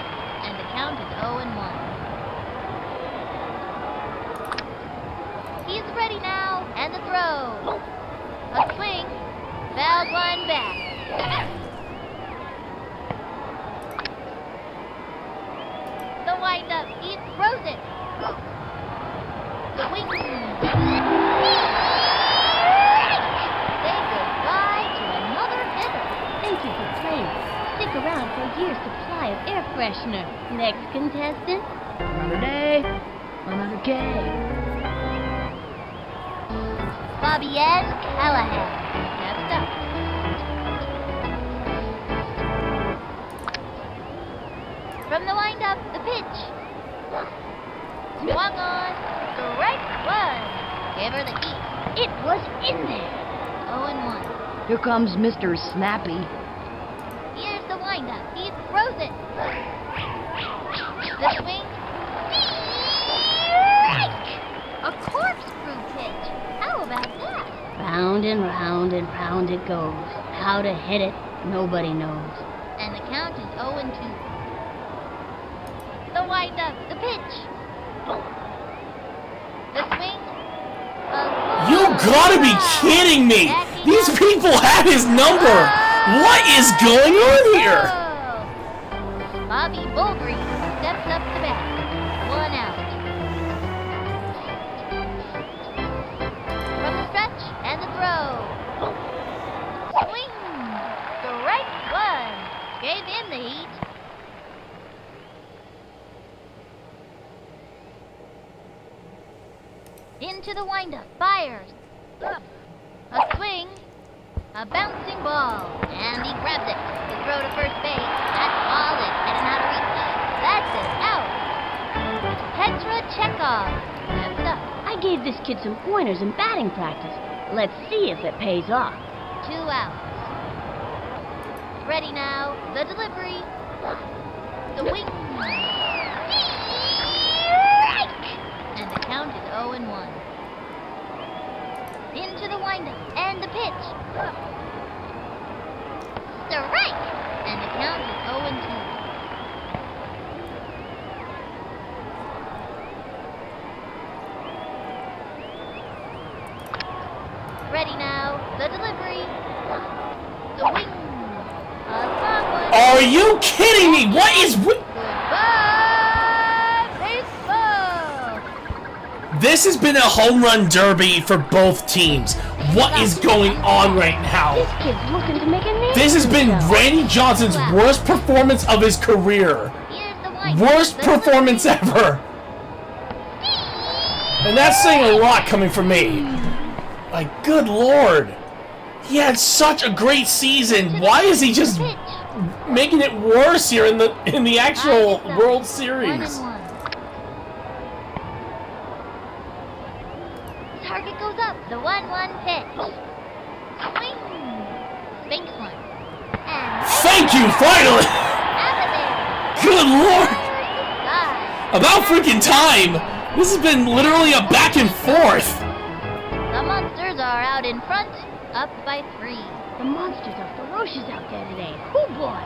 Speaker 2: And the count is 0-1. He's ready now. And the throw. A swing. Fouled one back. The windup. He throws it. Swing. Say goodbye to another hitter.
Speaker 3: Thank you for playing. Stick around for a year's supply of air freshener. Next contestant. Another day, another game.
Speaker 2: Bobby N. Callahan. Next up. From the windup, the pitch. Swung on. Strike 1. Give her the heat.
Speaker 3: It was in there.
Speaker 2: 0-1.
Speaker 7: Here comes Mr. Snappy.
Speaker 2: Here's the windup. He throws it. The swing. Strike! A corkscrew pitch. How about that?
Speaker 3: Round and round and round it goes. How to hit it, nobody knows.
Speaker 2: And the count is 0-2. The windup. The pitch. The swing.
Speaker 1: You gotta be kidding me! These people have his number! What is going on here?
Speaker 2: Bobby Bullgreen steps up to bat. 1 out. From the stretch and the throw. Swing. Strike 1. Gave him the heat. Into the windup. Fires. A swing. A bouncing ball. And he grabs it. To throw to first base. That ball is heading out of reach. That's an out. Petra Chekhov. Next up.
Speaker 3: I gave this kid some pointers in batting practice. Let's see if it pays off.
Speaker 2: 2 outs. Ready now. The delivery. The wing. Strike! And the count is 0-1. Into the windup and the pitch. Strike! And the count is 0-2. Ready now. The delivery. The wing. A long one.
Speaker 1: Are you kidding me? What is...
Speaker 2: Goodbye, baseball!
Speaker 1: This has been a home run derby for both teams. What is going on right now?
Speaker 3: This kid's looking to make a name
Speaker 1: This has
Speaker 3: for
Speaker 1: been
Speaker 3: himself.
Speaker 1: Randy Johnson's worst performance of his career.
Speaker 2: Here's the windup.
Speaker 1: Worst
Speaker 2: The
Speaker 1: performance ever. And that's saying a lot coming from me. Like, good lord. He had such a great season. Why is he just
Speaker 2: pitch.
Speaker 1: making it worse here in the actual World Series?
Speaker 2: 1-1. Target goes up. The 1-1 pitch. Swing. Banks one. And
Speaker 1: Thank you, finally! Good lord!
Speaker 2: Sky.
Speaker 1: About freaking time! This has been literally a back and forth!
Speaker 2: The monsters are out in front, up by 3.
Speaker 3: The monsters are ferocious out there today. Oh boy!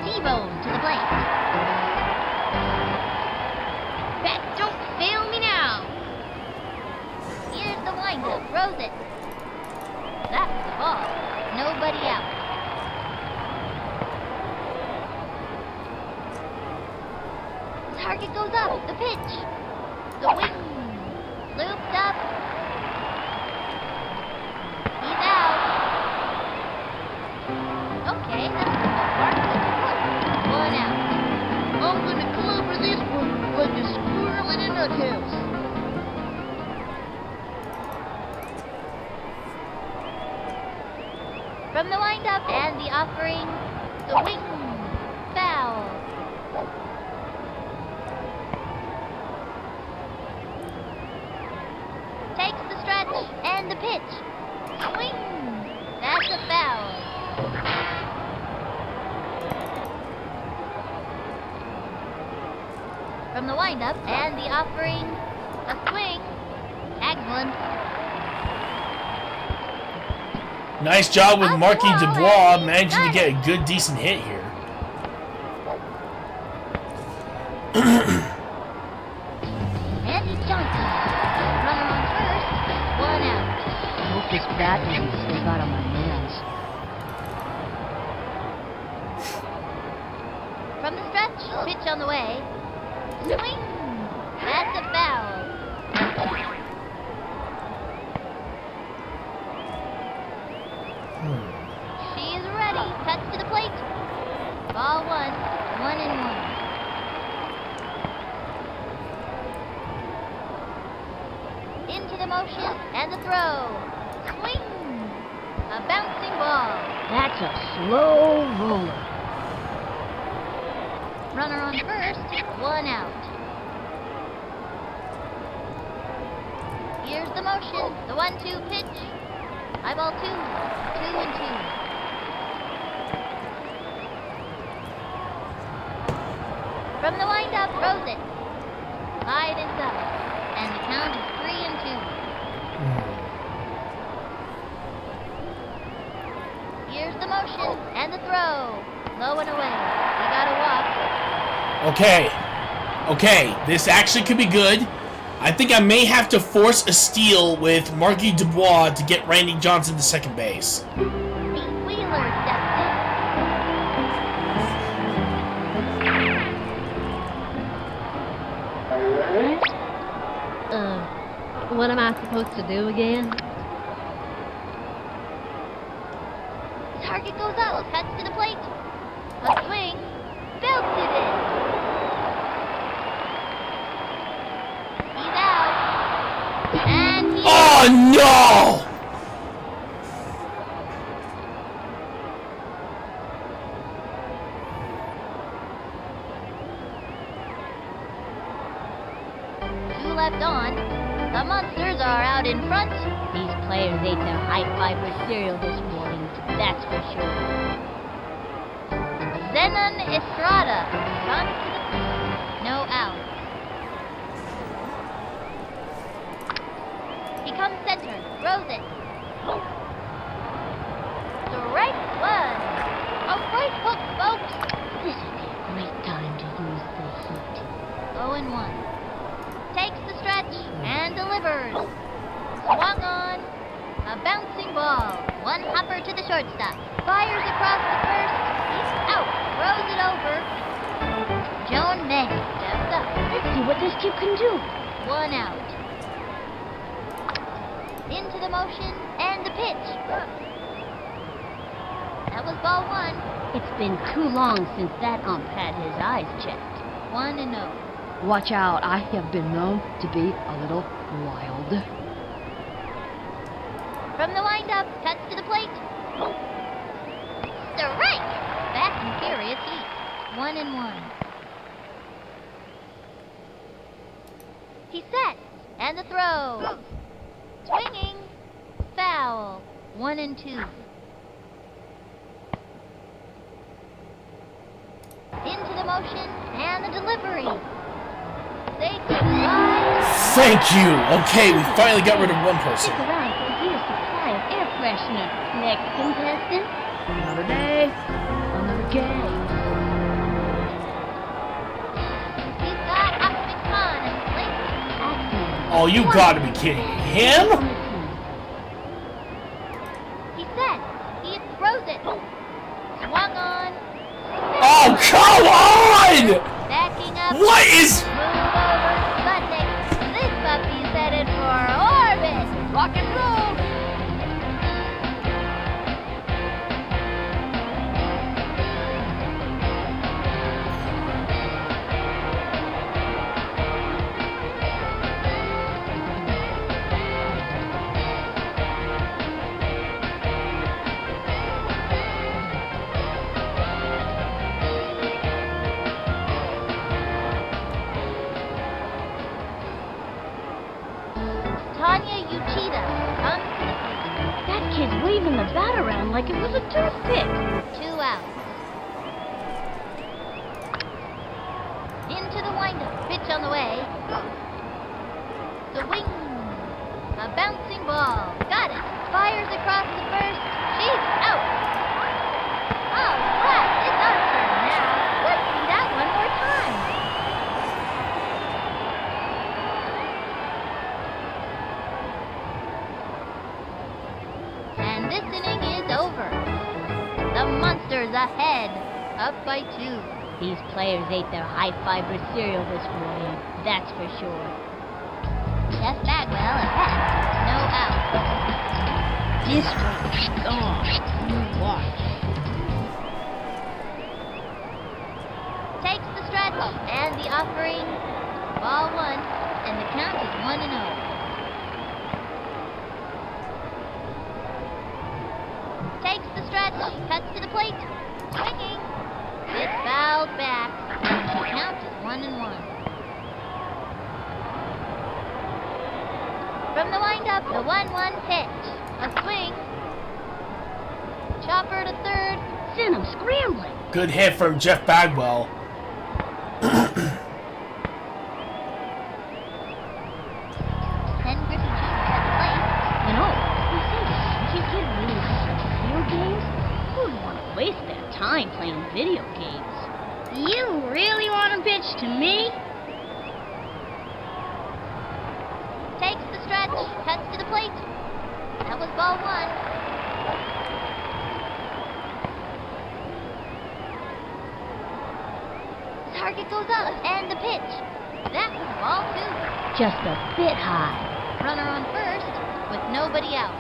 Speaker 2: T-bone to the plate.
Speaker 6: Bet don't fail me now.
Speaker 2: Here's the windup. Throws it. That's the ball. Nobody out. Target goes up. The pitch. The wing. Looped up. He's out. Okay, that's the ballpark. One out.
Speaker 5: I'm gonna clover this one like a squirrel in a nuthouse.
Speaker 2: From the windup and the offering, the wing. Foul. Takes the stretch and the pitch. Swing. That's a foul. From the windup and the offering, a swing. Excellent.
Speaker 1: Nice job with Marquis Dubois managing to get a good, decent hit here.
Speaker 2: Andy Johnson. Runner on first. One out.
Speaker 3: I hope this bat isn't still out of my hands.
Speaker 2: From the stretch, pitch on the way. Swing. That's a foul. She's ready. Cuts to the plate. Ball 1. 1-1. Into the motion and the throw. Swing. A bouncing ball.
Speaker 3: That's a slow roller.
Speaker 2: Runner on first. 1 out. Here's the motion. The 1-2 pitch. High ball 2. 2-2. From the windup, throws it. 5 is up. And the count is 3-2. Here's the motion and the throw. Low and away. He got a walk.
Speaker 1: Okay, this actually could be good. I think I may have to force a steal with Marquis Dubois to get Randy Johnson to second base.
Speaker 2: Pete Wheeler steps
Speaker 3: What am I supposed to do again?
Speaker 2: in. Target goes up. Cuts to the plate. A swing. Belted it. He's out. And he's
Speaker 1: Oh no!
Speaker 2: two left on. The monsters are out in front.
Speaker 3: These players ate their high fiber cereal this morning, that's for sure.
Speaker 2: Zenon Estrada. Runs to the no out. He comes center. Throws it. Strike 1. A right hook, folks.
Speaker 3: This would be a great time to use the heat.
Speaker 2: 0-1. Takes the stretch and delivers. Swung on. A bouncing ball. One hopper to the shortstop. Fires across the first. He's out. Throws it over. Joan May steps up.
Speaker 3: Let's see what this kid can do.
Speaker 2: 1 out. Into the motion and the pitch. That was ball 1.
Speaker 3: It's been too long since that ump had his eyes checked.
Speaker 2: 1-0.
Speaker 8: Watch out, I have been known to be a little wild.
Speaker 2: From the windup, cuts to the plate. Strike! Fast and furious heat. 1-1. He sets, and the throw. Swinging. Foul. 1-2. Into the motion and the delivery. Say goodbye.
Speaker 1: Thank you. Okay, we finally got rid of one person.
Speaker 3: Stick around for a year's supply of air freshener. Next contestant.
Speaker 8: Another day, another game.
Speaker 2: He's got Optimus Prime and Blink.
Speaker 1: Oh, you gotta be kidding me. Him?
Speaker 2: He's set. He throws it. Swung on.
Speaker 1: Oh, come on!
Speaker 2: Backing up.
Speaker 1: What is...
Speaker 2: Move over. Sputnik. This puppy's headed for orbit. Rock and roll. Tanya Uchida comes to the plate.
Speaker 3: That kid's waving the bat around like it was a toothpick.
Speaker 2: 2 outs. Into the windup. Pitch on the way. Swing. A bouncing ball. Got it. Fires across the first. She's out. All right. It's our turn now. Let's see that one more time. And this inning is over. The Monsters ahead, up by 2.
Speaker 3: These players ate their high-fiber cereal this morning, that's for sure.
Speaker 2: Jeff Bagwell ahead, no out.
Speaker 8: This one's gone. You watch.
Speaker 2: Takes the stretch and the offering. Ball 1, and the count is 1-0. Takes the stretch, cuts to the plate, swinging. It's fouled back. The count is 1-1. From the windup, the 1-1 pitch. A swing. Chopper to third.
Speaker 3: Send him scrambling.
Speaker 1: Good hit from Jeff Bagwell.
Speaker 2: Ken Griffey Jr. at the plate.
Speaker 3: You know, you think if you kid really likes video games, who would want to waste their time playing video games?
Speaker 6: You really want to pitch to me?
Speaker 2: Takes the stretch, cuts to the plate. That was ball 1. Target goes up, and the pitch. That was ball 2.
Speaker 3: Just a bit high.
Speaker 2: Runner on first, with nobody out.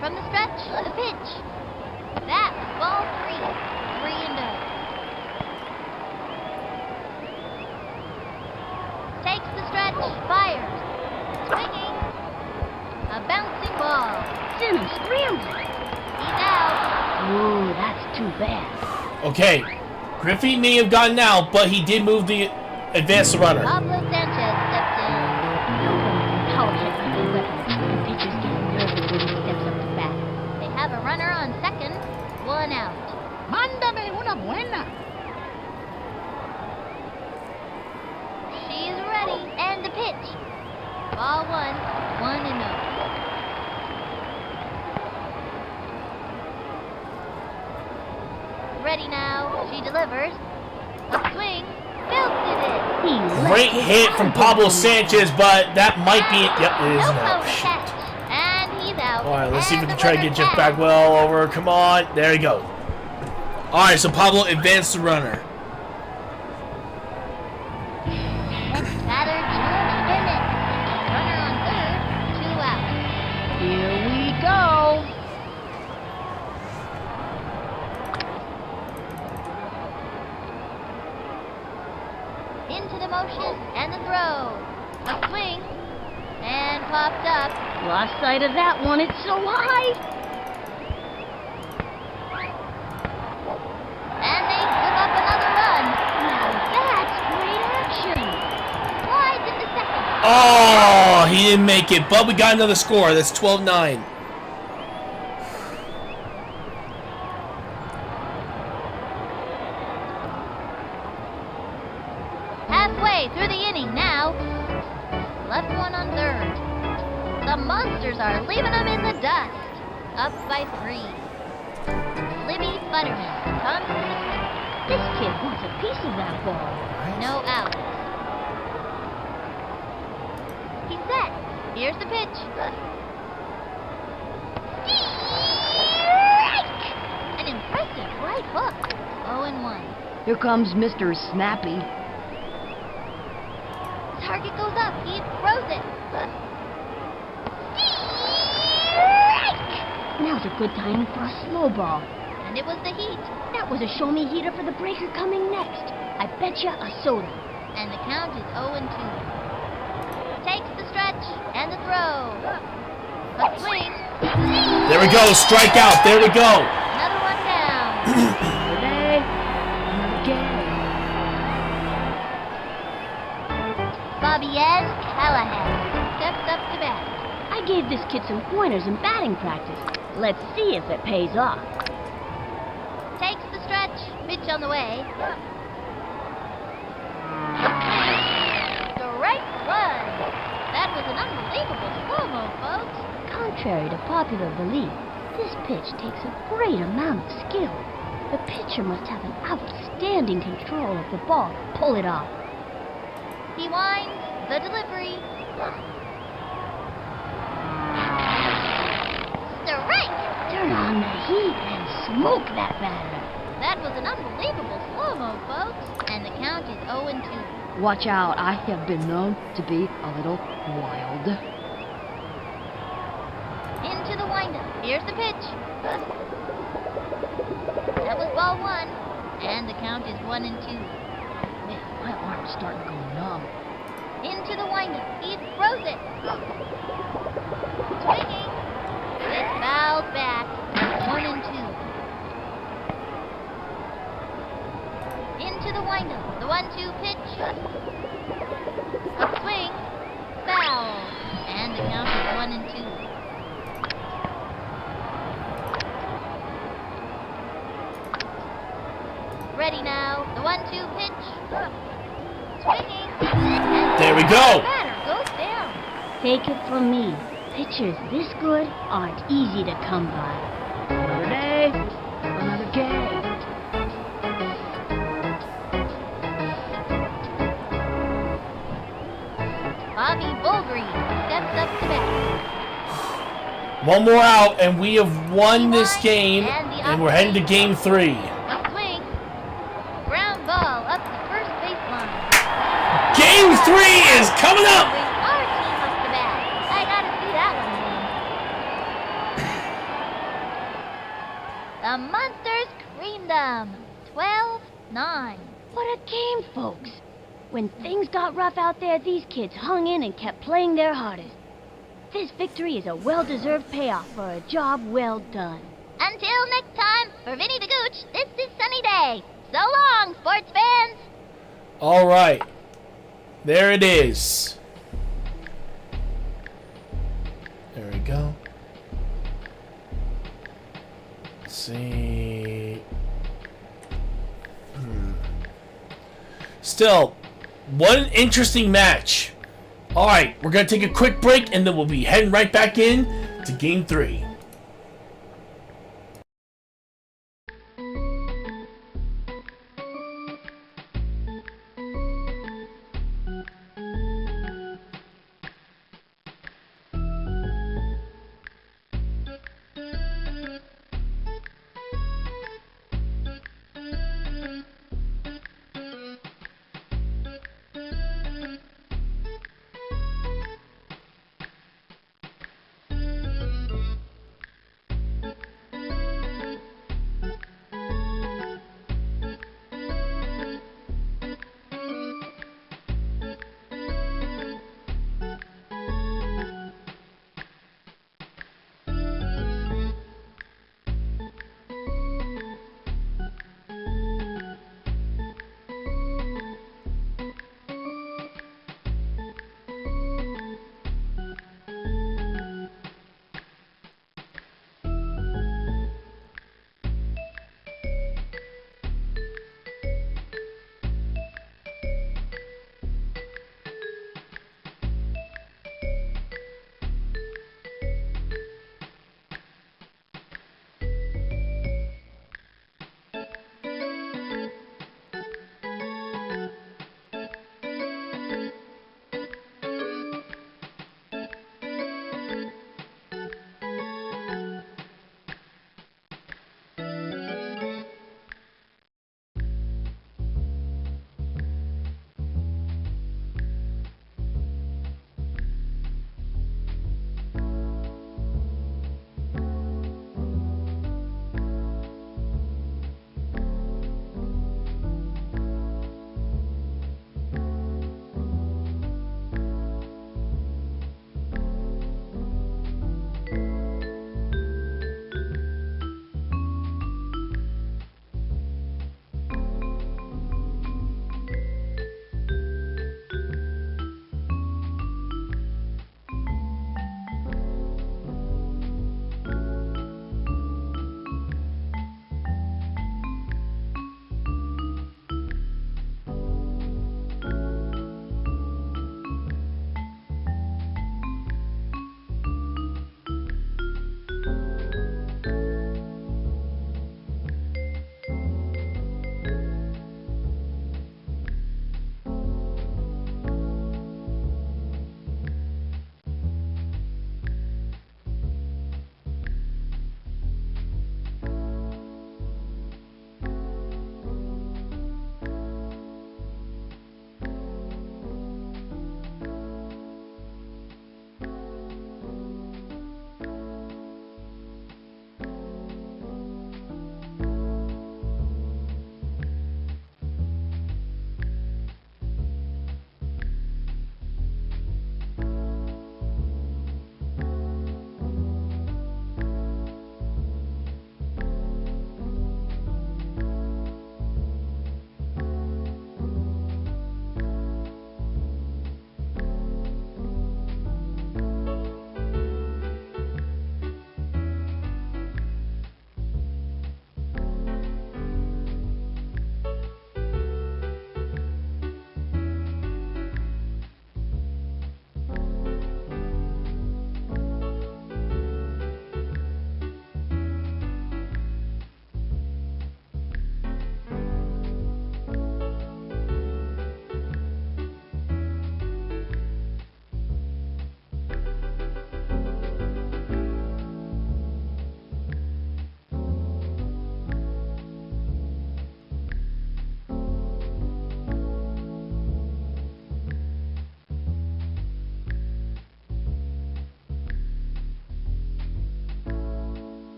Speaker 2: From the stretch, the pitch. That was ball 3. 3-0. Takes the stretch, fires. Swinging. A bouncing ball.
Speaker 3: Send him scrambling.
Speaker 2: He's out.
Speaker 3: Ooh, that's too bad.
Speaker 1: Okay, Griffey may have gotten out, but he did move the advance runner.
Speaker 2: Pablo Sanchez stepped in.
Speaker 3: Powerhead like a weapon. The pitcher's getting nervous when he steps up to bat.
Speaker 2: They have a runner on second. 1 out.
Speaker 6: Mándame una buena.
Speaker 2: She's ready. And the pitch. Ball 1. 1-0. Ready now. She delivers. A swing. Belted it.
Speaker 3: He
Speaker 1: Great hit from Pablo Sanchez, but that might be it. Yep, it is
Speaker 2: No
Speaker 1: now.
Speaker 2: power catch. And he's out.
Speaker 1: All right, let's see if we
Speaker 2: And
Speaker 1: can
Speaker 2: the
Speaker 1: try to
Speaker 2: runner
Speaker 1: get Jeff
Speaker 2: back.
Speaker 1: Bagwell over. Come on. There you go. All right, so Pablo advanced the runner.
Speaker 2: Next batter, George Bennett. Runner on third. 2 out.
Speaker 6: Here we go.
Speaker 2: Into the motion and the throw. A swing. And popped up.
Speaker 3: Lost sight of that one. It's so high.
Speaker 2: And they give up another run.
Speaker 3: Now that's great action.
Speaker 2: Slides into second.
Speaker 1: Oh, he didn't make it, but we got another score. That's 12-9.
Speaker 2: halfway through the inning now. Left one on third. The monsters are leaving them in the dust. Up by 3. Libby Butterman comes to the plate.
Speaker 3: This kid wants a piece of that ball.
Speaker 2: No out. He's set. Here's the pitch. Strike! An impressive right hook. 0-1.
Speaker 8: Here comes Mr. Snappy.
Speaker 2: Target goes up. He throws it.
Speaker 3: Now's a good time for a slow ball.
Speaker 2: And it was the heat.
Speaker 3: That was a show-me heater for the breaker coming next. I bet you a soda.
Speaker 2: And the count is 0-2. Takes the stretch and the throw. A swing.
Speaker 1: There we go. Strikeout. There we go.
Speaker 2: Another one down.
Speaker 8: Today, another game.
Speaker 2: Bobby N. Callahan steps up to bat.
Speaker 3: I gave this kid some pointers in batting practice. Let's see if it pays off.
Speaker 2: Takes the stretch. Pitch on the way. Strike one. That was an unbelievable slow-mo, folks.
Speaker 3: Contrary to popular belief, this pitch takes a great amount of skill. The pitcher must have an outstanding control of the ball to pull it off.
Speaker 2: He winds the delivery. Strike!
Speaker 3: Turn on the heat and smoke that batter.
Speaker 2: That was an unbelievable slow-mo, folks. And the count is 0-2.
Speaker 8: Watch out, I have been known to be a little wild.
Speaker 2: Into the windup. Here's the pitch. That was ball 1. And the count is 1-2.
Speaker 8: Man, my arm's starting to go numb.
Speaker 2: Into the windup. He throws it. Swinging. It fouls back. 1-2. Into the windup. The 1-2 pitch. A swing. Foul. And the count is 1-2. Ready now. The 1-2 pitch. Swinging.
Speaker 1: There we go.
Speaker 2: Batter goes down.
Speaker 3: Take it from me. Pitchers this good aren't easy to come by.
Speaker 8: Another day, another game.
Speaker 2: Bobby Bulgreen steps up to bat.
Speaker 1: One more out, and we have won this game, and we're heading to game 3.
Speaker 2: A swing. Ground ball up the first baseline.
Speaker 1: Game 3 is coming up.
Speaker 2: Bring our team up to bat. I gotta see that one again. The Monsters creamed them. 12-9.
Speaker 3: What a game, folks. When things got rough out there, these kids hung in and kept playing their hardest. This victory is a well-deserved payoff for a job well done.
Speaker 2: Until next time, for Vinny the Gooch, this is Sunny Day. So long, sports fans.
Speaker 1: All right. There it is. There we go. Let's see. Still, what an interesting match. All right, we're going to take a quick break, and then we'll be heading right back in to Game 3.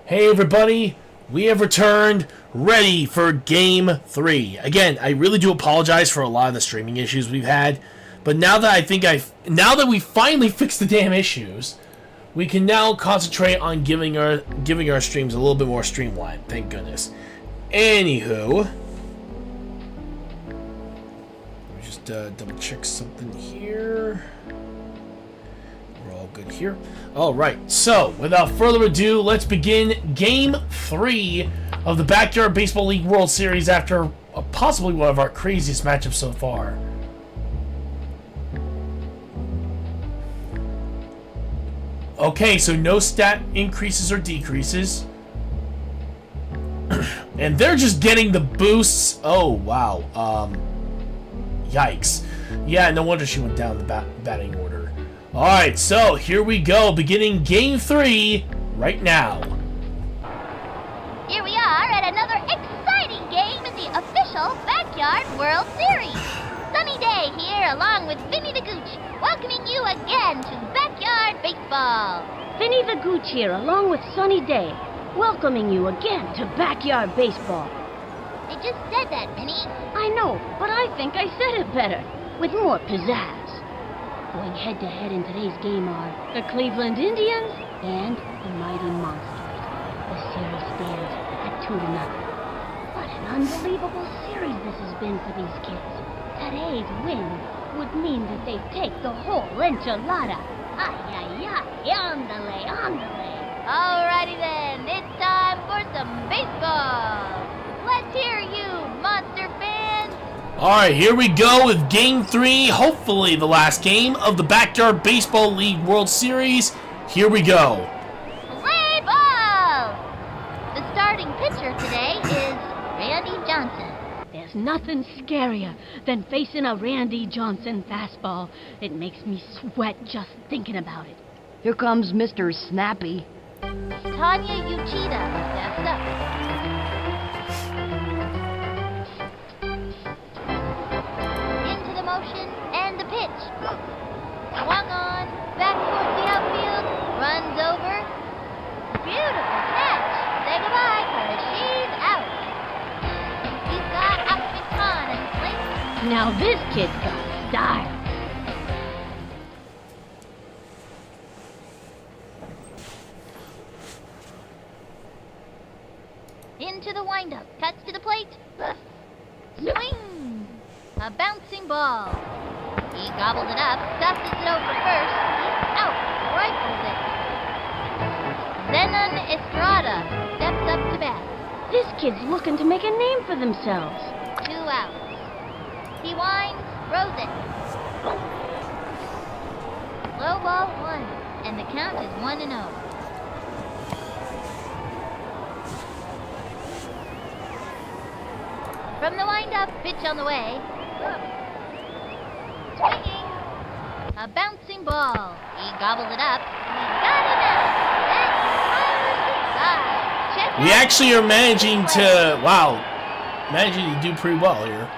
Speaker 1: Hey everybody, we have returned, ready for Game 3. Again, I really do apologize for a lot of the streaming issues we've had, but now that we finally fixed the damn issues, we can now concentrate on giving our streams a little bit more streamlined. Thank goodness. Anywho, let me just double check something here. We're all good here. Alright, so without further ado, let's begin Game 3 of the Backyard Baseball League World Series after possibly one of our craziest matchups so far. Okay, so no stat increases or decreases. And they're just getting the boosts. Oh, wow. Yikes. Yeah, no wonder she went down the batting order. Alright, so here we go, beginning Game 3 right now.
Speaker 2: Here we are at another exciting game in the official Backyard World Series. Sunny day here along with Vinny the Gooch, welcoming you again to Backyard Baseball.
Speaker 3: Vinny the Gooch here, along with Sunny Day, welcoming you again to Backyard Baseball.
Speaker 2: I just said that, Vinny.
Speaker 3: I know, but I think I said it better, with more pizzazz. Going head-to-head in today's game are the Cleveland Indians and the Mighty Monsters. The series stands at 2-0. What an unbelievable series this has been for these kids. Today's win would mean that they take the whole enchilada. Ay, ay, ay, ándale, ándale.
Speaker 2: Alrighty then, it's time for some baseball. Let's hear you, Monster fans.
Speaker 1: Alright, here we go with Game 3, hopefully the last game of the Backyard Baseball League World Series. Here we go.
Speaker 2: Play ball! The starting pitcher today is Randy Johnson.
Speaker 3: There's nothing scarier than facing a Randy Johnson fastball. It makes me sweat just thinking about it.
Speaker 8: Here comes Mr. Snappy.
Speaker 2: Tanya Uchida steps up. Into the motion and the pitch. Swung on, back towards the outfield, runs over. Beautiful catch. Say goodbye, cause she's out. He's got Akmikan in place.
Speaker 3: Now this kid's got style.
Speaker 2: Into the windup, cuts to the plate. Swing! A bouncing ball. He gobbles it up, dusts it over first. He's out, rifles it. Zenon Estrada steps up to bat.
Speaker 3: This kid's looking to make a name for themselves.
Speaker 2: 2 outs. He winds, throws it. Low ball 1, and the count is 1-0. From the windup, pitch on the way. Swinging. A bouncing ball. He gobbles it up. He got him out. And fires to side.
Speaker 1: We actually are managing to do pretty well here.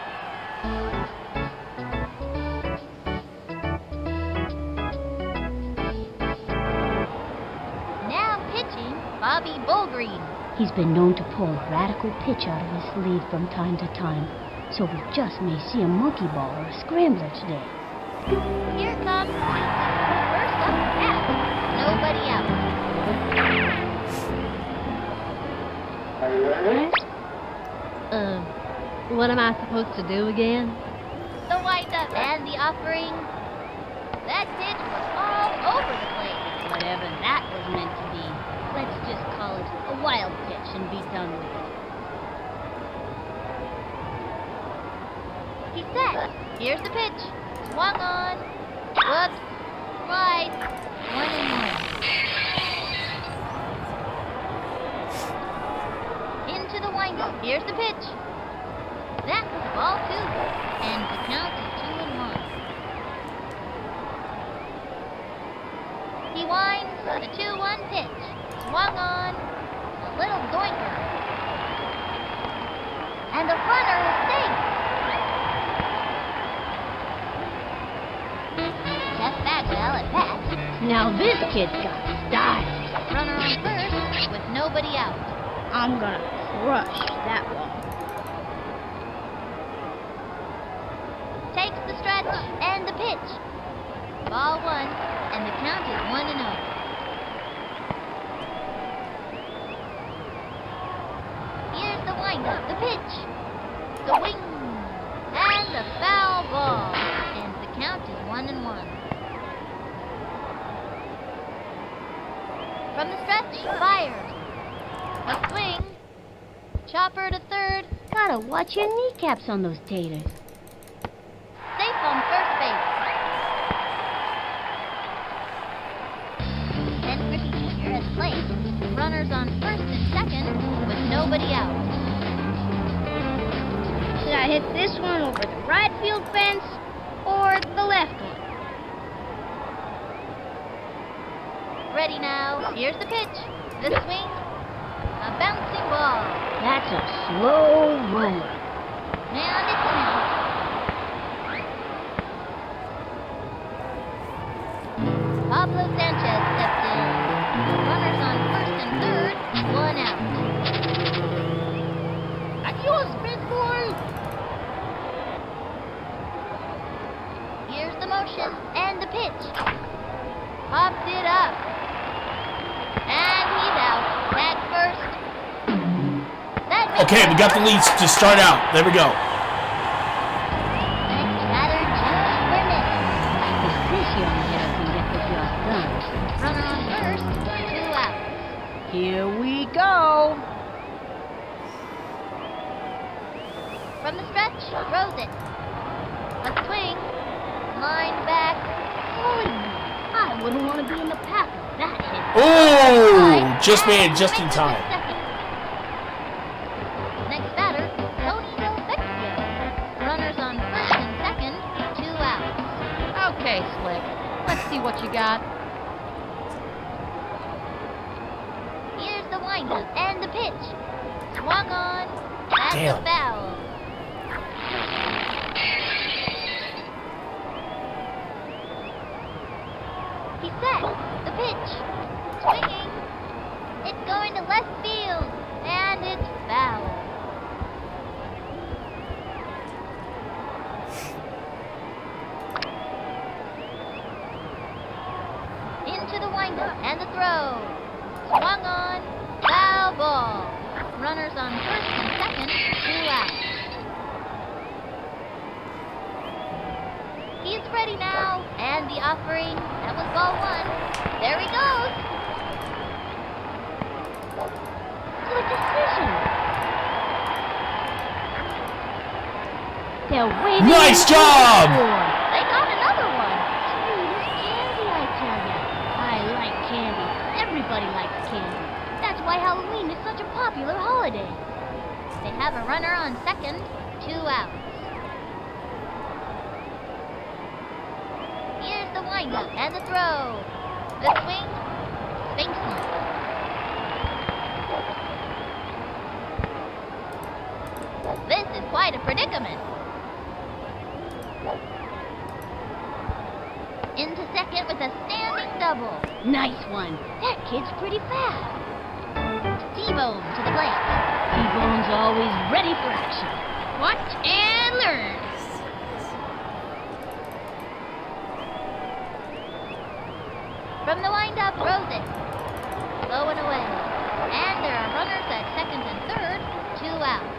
Speaker 2: Now pitching, Bobby Bullgreen.
Speaker 3: He's been known to pull a radical pitch out of his sleeve from time to time, so we just may see a monkey ball or a scrambler today.
Speaker 2: Here comes first up pass. Nobody out.
Speaker 6: What am I supposed to do again?
Speaker 2: The windup and the offering. That pitch was all over the place.
Speaker 3: Whatever that was meant to be, let's just call it a wild pitch and be done with it.
Speaker 2: He's set. Here's the pitch. Swung on. Whoops. Slide. 1-1. Into the windup. Here's the pitch. That was ball 2. And the count is 2-1. He winds. The 2-1 pitch. Swung on. A little doinker. And the runner is safe. Jeff Bagwell at bat.
Speaker 3: Now this kid's got style.
Speaker 2: Runner on first with no nobody out.
Speaker 3: I'm gonna crush that one.
Speaker 2: Takes the stretch and the pitch. Ball 1, and the count is 1-0. Here's the windup, the pitch, the wing, and the foul ball, and the count is 1-1. From the stretch, fires. A swing. Chopper to third.
Speaker 3: Gotta watch your kneecaps on those taters.
Speaker 2: Safe on first base. Then Griffey Jr. has placed runners on first and second with nobody out.
Speaker 3: Should I hit this one over the right field fence or the left one?
Speaker 2: Ready now. Here's the pitch. The swing. A bouncing ball.
Speaker 3: That's a slow roller.
Speaker 2: And it's out. Pablo Sanchez stepped in. Runners on first and third. 1 out. Adios, big boy. Here's the motion and the pitch. Popped it up. And he's out. Back first. That makes
Speaker 1: Okay, we got the leads to start out. There we go.
Speaker 2: Next batter, Jimmy Burnett.
Speaker 3: If this young hitter can get the job done.
Speaker 2: Runner on first, 2 outs.
Speaker 7: Here we go.
Speaker 2: From the stretch, throws it. A swing. Line back.
Speaker 3: Holy, I wouldn't want to be in the path of that hit.
Speaker 1: Oh, just made it just in time.
Speaker 2: Next batter, Tony Del Vecchio. Runners on first and second, 2 outs.
Speaker 8: Okay, Slick. Let's see what you got.
Speaker 2: Here's the windup and the pitch. Swung on. That's
Speaker 1: Damn.
Speaker 2: a foul. He's set. The pitch. Swinging. It's going to left field. And it's foul. Into the windup and the throw. Swung on. Foul ball. Runners on first and second. 2 outs. He's ready now. And the offering. That was ball 1. There he goes.
Speaker 3: Good decision. They're waiting.
Speaker 1: Nice job!
Speaker 2: They got another one.
Speaker 3: Sweet as candy, I tell ya. I like candy. Everybody likes candy. That's why Halloween is such a popular holiday.
Speaker 2: They have a runner on second. 2 outs. Here's the windup and the throw. The swing. Sphinxland. This is quite a predicament. Into second with a standing double.
Speaker 3: Nice one. That kid's pretty fast.
Speaker 2: T-Bone to the plate.
Speaker 3: T-Bone's always ready for action.
Speaker 2: Watch and learn. From the windup, throws it. Low and away. And there are runners at second and third. 2 outs.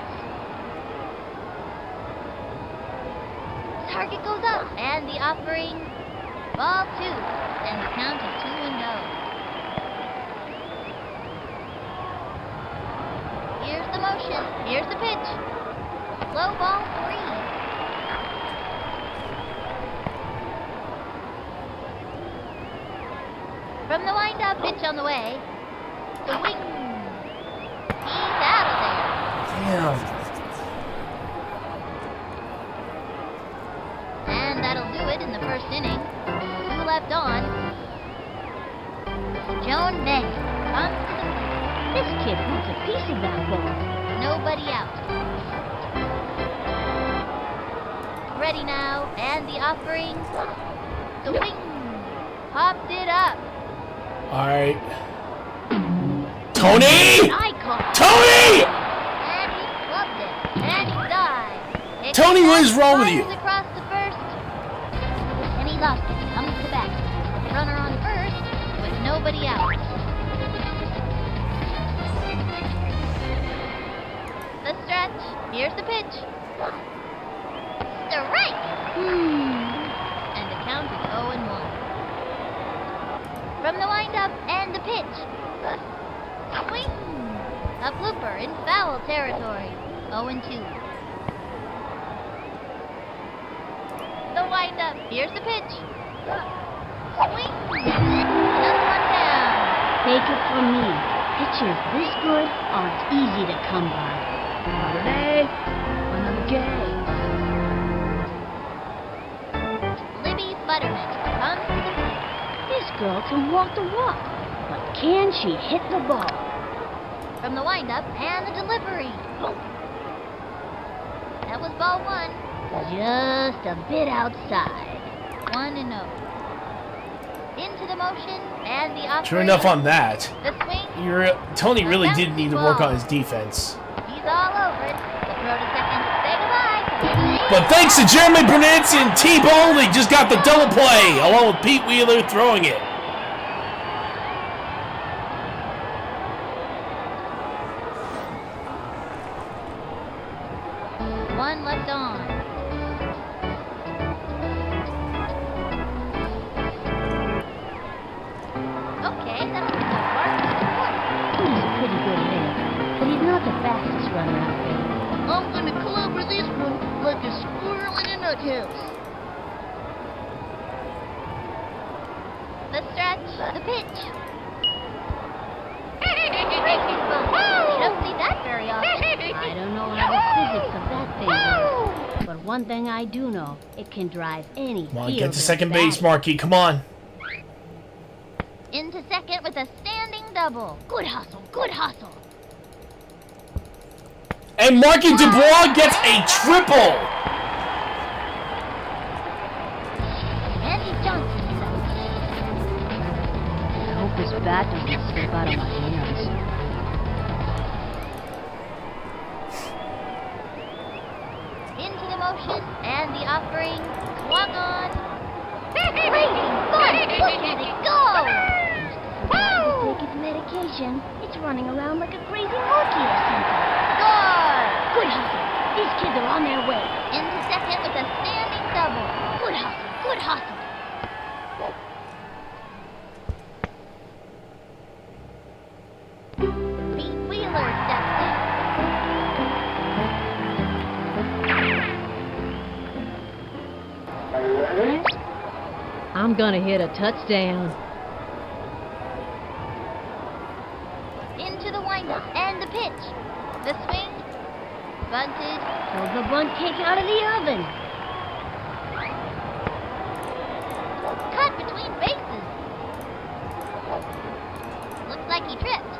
Speaker 2: Target goes up, and the offering, ball 2, and the count is 2-0. Here's the motion, here's the pitch. Low ball 3. From the windup, pitch on the way. The wing. He's out of there.
Speaker 1: Damn.
Speaker 2: And that'll do it in the first inning. 2 left on. Joan May comes to the plate.
Speaker 3: This kid wants a piece of that ball.
Speaker 2: Nobody out. Ready now, and the offering. The wing. Popped it up.
Speaker 1: All right. Tony!
Speaker 3: I call.
Speaker 1: Tony!
Speaker 2: And he clubbed it. And he died. It
Speaker 1: Tony, what is wrong with
Speaker 2: flies
Speaker 1: you?
Speaker 2: across the first. And he lost it. Comes to bat. Runner on first with nobody out. The stretch. Here's the pitch. Strike! And the count is 0-1. From the windup and the pitch. Swing! A blooper in foul territory. 0-2. The windup. Here's the pitch. Swing! Another one down.
Speaker 3: Take it from me. Pitchers this good aren't easy to come by. Another day, another game.
Speaker 2: Libby Butterman comes to the plate.
Speaker 3: This girl can walk the walk, but can she hit the ball?
Speaker 2: From the windup and the delivery. That was ball 1.
Speaker 3: Just a bit outside.
Speaker 2: 1-0. Into the motion and the offering.
Speaker 1: True enough on that.
Speaker 2: The swing.
Speaker 1: Tony really did need to work on his defense.
Speaker 2: He's all over it. The throw to second. Say goodbye.
Speaker 1: But thanks to Jeremy Burnett and T-Bone, they just got the double play, along with Pete Wheeler throwing it.
Speaker 2: One left on. Okay, that'll be the mark of the quarter.
Speaker 3: He's a pretty good hitter, but he's not the fastest runner out there.
Speaker 5: I'm gonna clobber this one like a squirrel in a nuthouse.
Speaker 2: The stretch. The pitch. Breaking ball. You don't see that very often.
Speaker 3: I don't know how the physics of that thing works, but one thing I do know, it can drive any
Speaker 1: Come on,
Speaker 3: fielder
Speaker 1: get to second base,
Speaker 3: batty.
Speaker 1: Marky. Come on.
Speaker 2: Into second with a standing double. Good hustle. Good hustle.
Speaker 1: And Marky Dubois gets a triple.
Speaker 2: Andy Johnson is up.
Speaker 3: I hope this bat doesn't slip out of my hands.
Speaker 2: Into the motion and the offering. Swung on. Racing fun. Look at it go.
Speaker 3: Forgot to take its medication. It's running around like a crazy monkey or something.
Speaker 2: Score.
Speaker 3: Good hustle. These kids are on their way.
Speaker 2: Into second with a standing double.
Speaker 3: Good hustle. Good hustle.
Speaker 2: Pete Wheeler steps in.
Speaker 6: I'm gonna hit a touchdown.
Speaker 2: Into the windup and the pitch. The swing. Bunted.
Speaker 3: Pull the bunt cake out of the oven.
Speaker 2: Cut between bases. Looks like he tripped.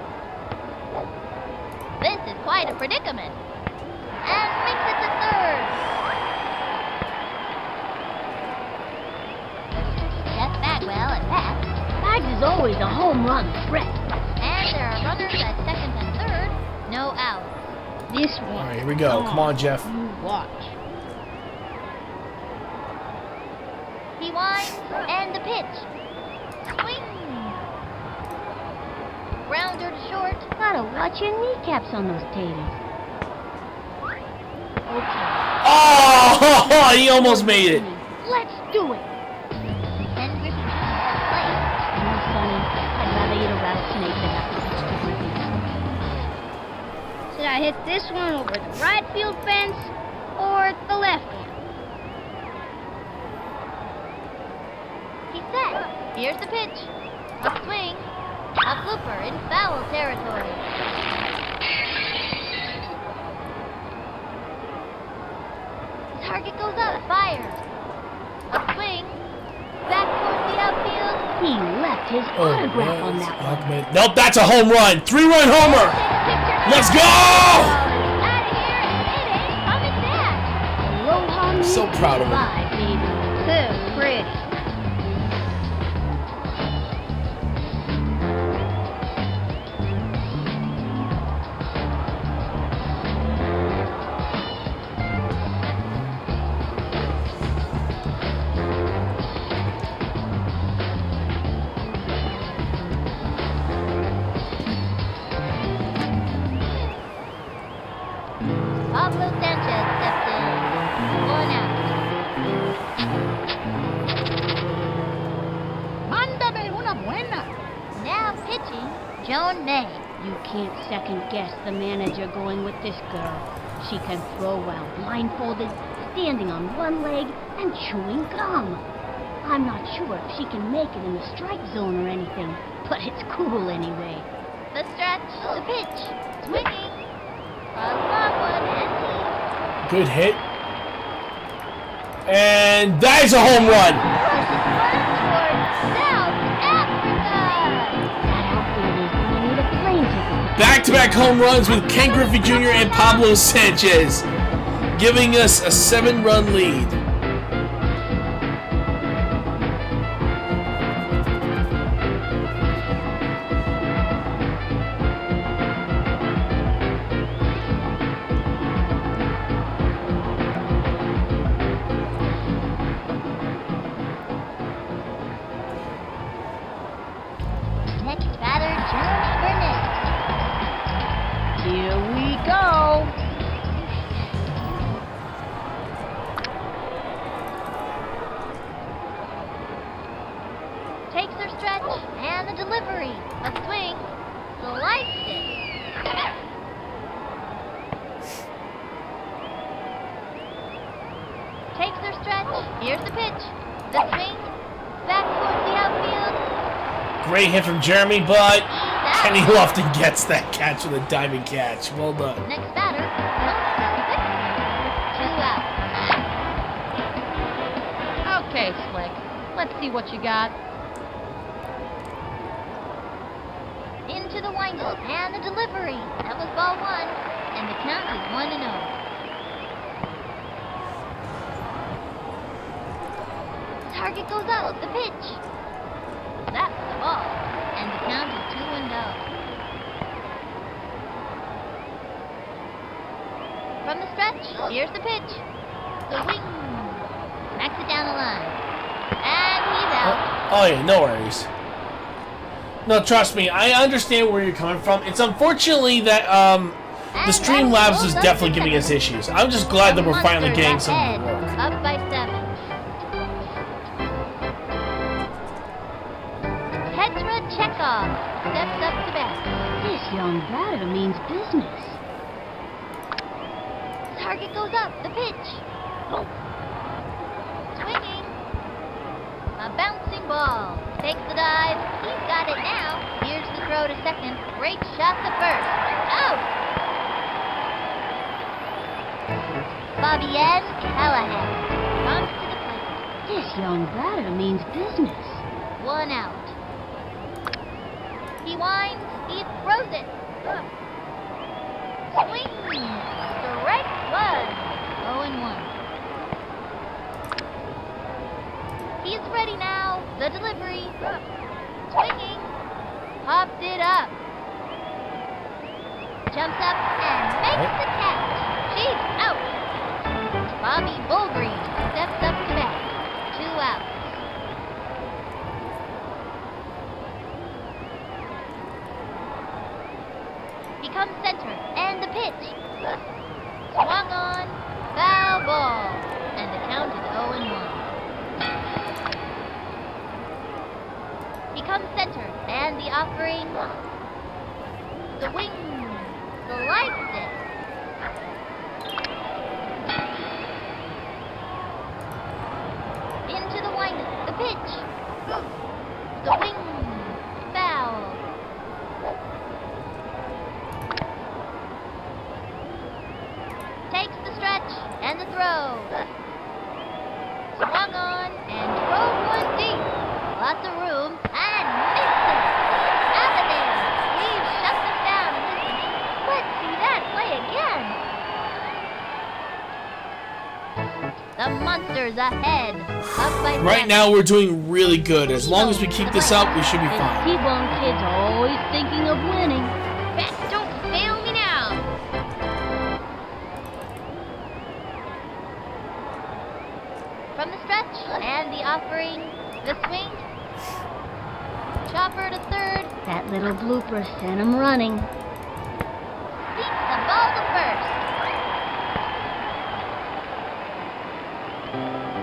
Speaker 2: This is quite a predicament. And makes it to third. Jeff Bagwell at bat.
Speaker 3: Bags is always a home run threat.
Speaker 2: And there are runners at second and third. No outs.
Speaker 3: This one.
Speaker 1: All right, here we go. Come on, Jeff.
Speaker 3: You watch.
Speaker 2: He winds and the pitch. Swing. Grounder to short.
Speaker 3: Gotta watch your kneecaps on those taters. Okay.
Speaker 1: Oh, he almost made it.
Speaker 3: Let's do it.
Speaker 2: And Griffey at plate.
Speaker 3: No, Sonny. I'd rather eat a rattlesnake than have to pitch to Griffey.
Speaker 9: Should I hit this one over the right field fence or the left one?
Speaker 2: He's set. Here's the pitch. A swing. A blooper in foul territory. Target goes up. Fires. A swing. Back towards the outfield.
Speaker 3: He left his autograph on that one.
Speaker 1: Nope, that's a home run. 3-run homer. Let's go!
Speaker 2: Out of here, and it ain't coming back.
Speaker 3: Aloha me
Speaker 1: So proud of him.
Speaker 3: bye, baby.
Speaker 9: So pretty.
Speaker 2: Joan May.
Speaker 3: You can't second guess the manager going with this girl. She can throw while blindfolded, standing on one leg, and chewing gum. I'm not sure if she can make it in the strike zone or anything, but it's cool anyway.
Speaker 2: The stretch, the pitch, swinging. A long one, and deep.
Speaker 1: Good hit. And that is a home run.
Speaker 2: South Africa.
Speaker 3: That outfield is gonna need a plane ticket.
Speaker 1: Back-to-back home runs with Ken Griffey Jr. and Pablo Sanchez, giving us a 7-run lead.
Speaker 2: Next batter, Joan Burnett.
Speaker 7: Here we go.
Speaker 2: Takes her stretch, and the delivery. A swing. Sliced it. Takes her stretch. Here's the pitch. The swing. Back towards the outfield.
Speaker 1: Great hit from Jeremy, but
Speaker 2: He's
Speaker 1: Kenny
Speaker 2: out.
Speaker 1: Lofton gets that catch with a diving catch. Well done.
Speaker 2: Next batter, Bill. 2 out.
Speaker 6: Okay, Slick. Let's see what you got.
Speaker 2: Into the windup and the delivery. That was ball 1, and the count is 1-0. Target goes up. The pitch. That's the ball, and the count is 2-0. From the stretch, here's the pitch. The wing. Smacks it down the line, and he's out.
Speaker 1: Oh yeah, no worries. No, trust me, I understand where you're coming from. It's unfortunately that the Streamlabs is definitely giving us issues. I'm just glad that we're finally getting something to work.
Speaker 2: Up by 7. Petra Chekhov steps up to bat.
Speaker 3: This young batter means business.
Speaker 2: Target goes up. The pitch. Swinging. A bouncing ball. Takes the dive. He's got it now. Here's the throw to second. Great shot to first. Out. Fabienne Callahan comes to the plate.
Speaker 3: This young batter means business.
Speaker 2: 1 out. He winds. He throws it. Swing. Strike 1. 0-1. He's ready now. The delivery. Swinging. Pops it up. Jumps up and makes the catch. She's out. Bobby Bullgreen steps up to bat. 2 outs. He comes center, and the pitch. Swung on. Foul ball. And the count is 0-1. He comes center, and the offering. The wing. Sliced it. Into the windup. The pitch. The wing. Foul. Takes the stretch and the throw. Swung on and drove 1 deep. Lots of room and misses. Out of there. We've shut them down in this inning. Let's see that play again. The Monsters ahead. Up by
Speaker 1: Right
Speaker 2: 7.
Speaker 1: now, we're doing really good. As long as we keep this up, we should be
Speaker 3: And
Speaker 1: fine.
Speaker 3: T-Bone Kid's always thinking of winning.
Speaker 2: Bet, don't fail me now. From the stretch and the offering, the swing. Chopper to third.
Speaker 3: That little blooper sent him running.
Speaker 2: Beats the ball to first.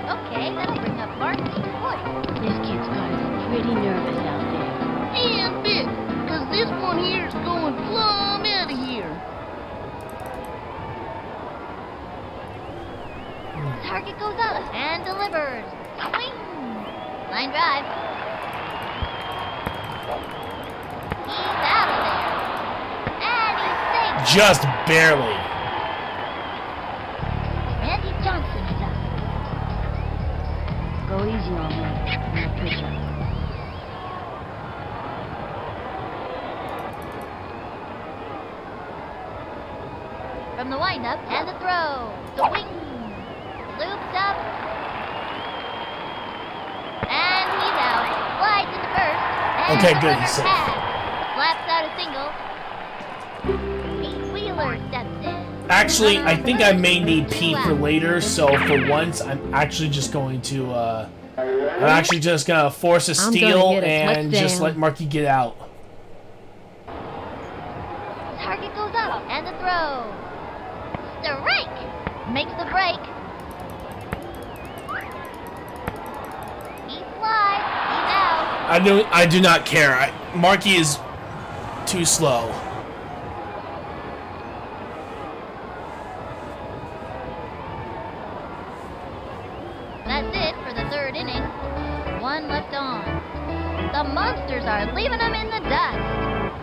Speaker 2: Okay, that'll bring up Mark to fourth.
Speaker 3: This kid's gotta be pretty nervous out there.
Speaker 5: And big, 'cause this one here's going plumb out of here.
Speaker 2: Target goes up and delivers. Swing! Line drive. He's out of there. And he's safe.
Speaker 1: Just barely.
Speaker 2: Randy Johnson is up.
Speaker 8: Go easy on him. I'm a pitcher.
Speaker 2: From the windup and the throw. The wing. Loops up. And he's out. Slides into first. And
Speaker 1: Okay,
Speaker 2: the
Speaker 1: good,
Speaker 2: runner
Speaker 1: he's safe.
Speaker 2: tags. Slaps out a single. Pete Wheeler steps in.
Speaker 1: Actually, I think I may need Pete for later, so for once, I'm actually just going to, I'm actually just gonna force a
Speaker 6: gonna
Speaker 1: steal
Speaker 6: get a
Speaker 1: and just
Speaker 6: touchdown.
Speaker 1: let Marky get out.
Speaker 2: Target goes up and the throw. Strike! Makes the break. He slides. He's out.
Speaker 1: I do not care. Marky is too slow.
Speaker 2: That's it for the third inning. One left on. The Monsters are leaving them in the dust.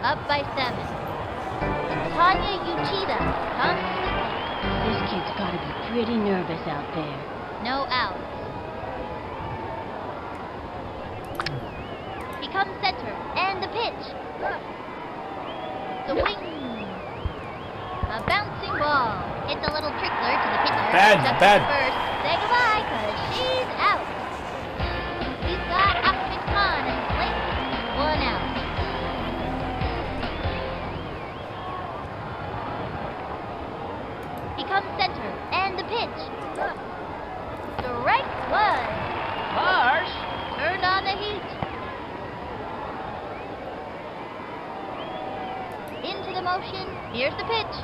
Speaker 2: Up by 7. Tanya Uchida comes.
Speaker 3: This kid's gotta be pretty nervous out there.
Speaker 2: No outs. He comes center, and the pitch. The wing. A bouncing ball. Hits a little trickler to the pitcher.
Speaker 1: Bad,
Speaker 2: Steps
Speaker 1: bad.
Speaker 2: to first. Say goodbye, cause she's out. He's got Ahmed Khan and Blake. 1 out. He comes center, and the pitch. Strike 1.
Speaker 7: Harsh.
Speaker 2: Turned on the heat. Into the motion. Here's the pitch.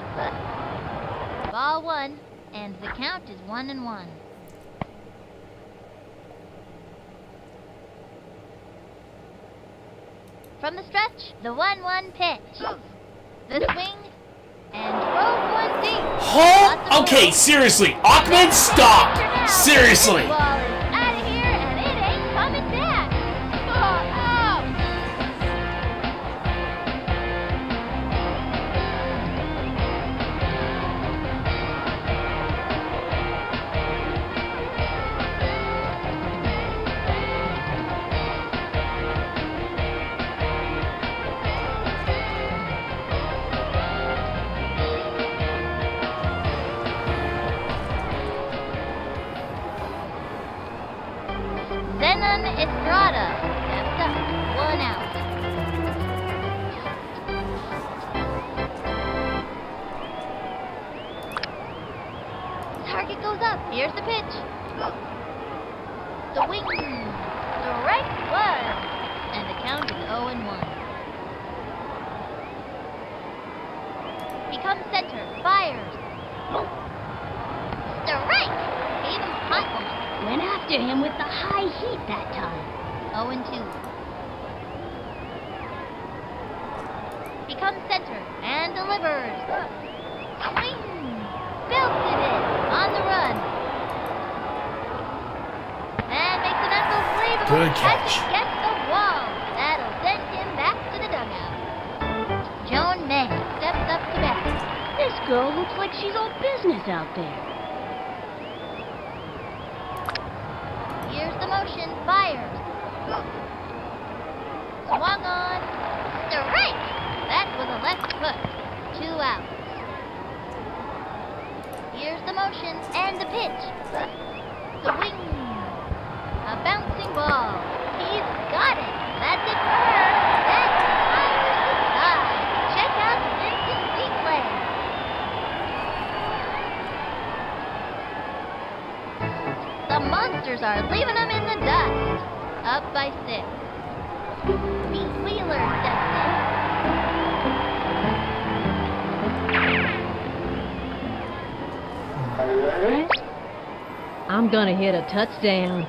Speaker 2: Ball 1, and the count is 1-1. From the stretch, the 1-1 pitch. The swing, and drove one deep.
Speaker 1: Oh, okay, seriously, Ahmed, stop! Seriously.
Speaker 2: Ball is out of here, and it ain't coming back. Ball out. Zenon Estrada steps up, 1 out. Target goes up. Here's the pitch. The wing. Strike 1. And the count is 0-1. He comes center. Fires. Strike. Gave him hot one.
Speaker 3: Went after him with the high heat that time.
Speaker 2: 0-2. He comes center and delivers. Swing! Belted it on the run. And makes an unbelievable
Speaker 1: Good catch.
Speaker 2: As it gets the wall. That'll send him back to the dugout. Joan May steps up to bat.
Speaker 3: This girl looks like she's all business out there.
Speaker 2: Here's the motion. Fires. Swung on. Strike! That was a left hook. 2 outs. Here's the motion and the pitch. The wing. A bouncing ball. He's got it. That's it for her. That fires the side. Check out instant replay. The Monsters are leaving them in the dust. Up by 6. Pete Wheeler steps in.
Speaker 6: I'm gonna hit a touchdown.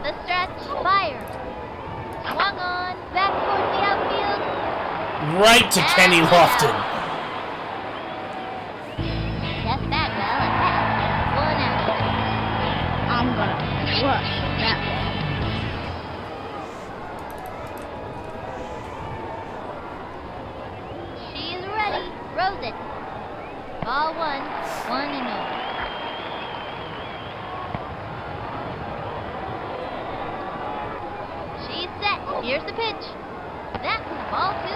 Speaker 2: The stretch fires.
Speaker 1: right to Kenny Lofton.
Speaker 2: That's that well and pass. 1 out.
Speaker 9: I'm gonna crush that one.
Speaker 2: She's ready. Throws it. Ball 1. 1-0. She's set. Here's the pitch. That's ball 2.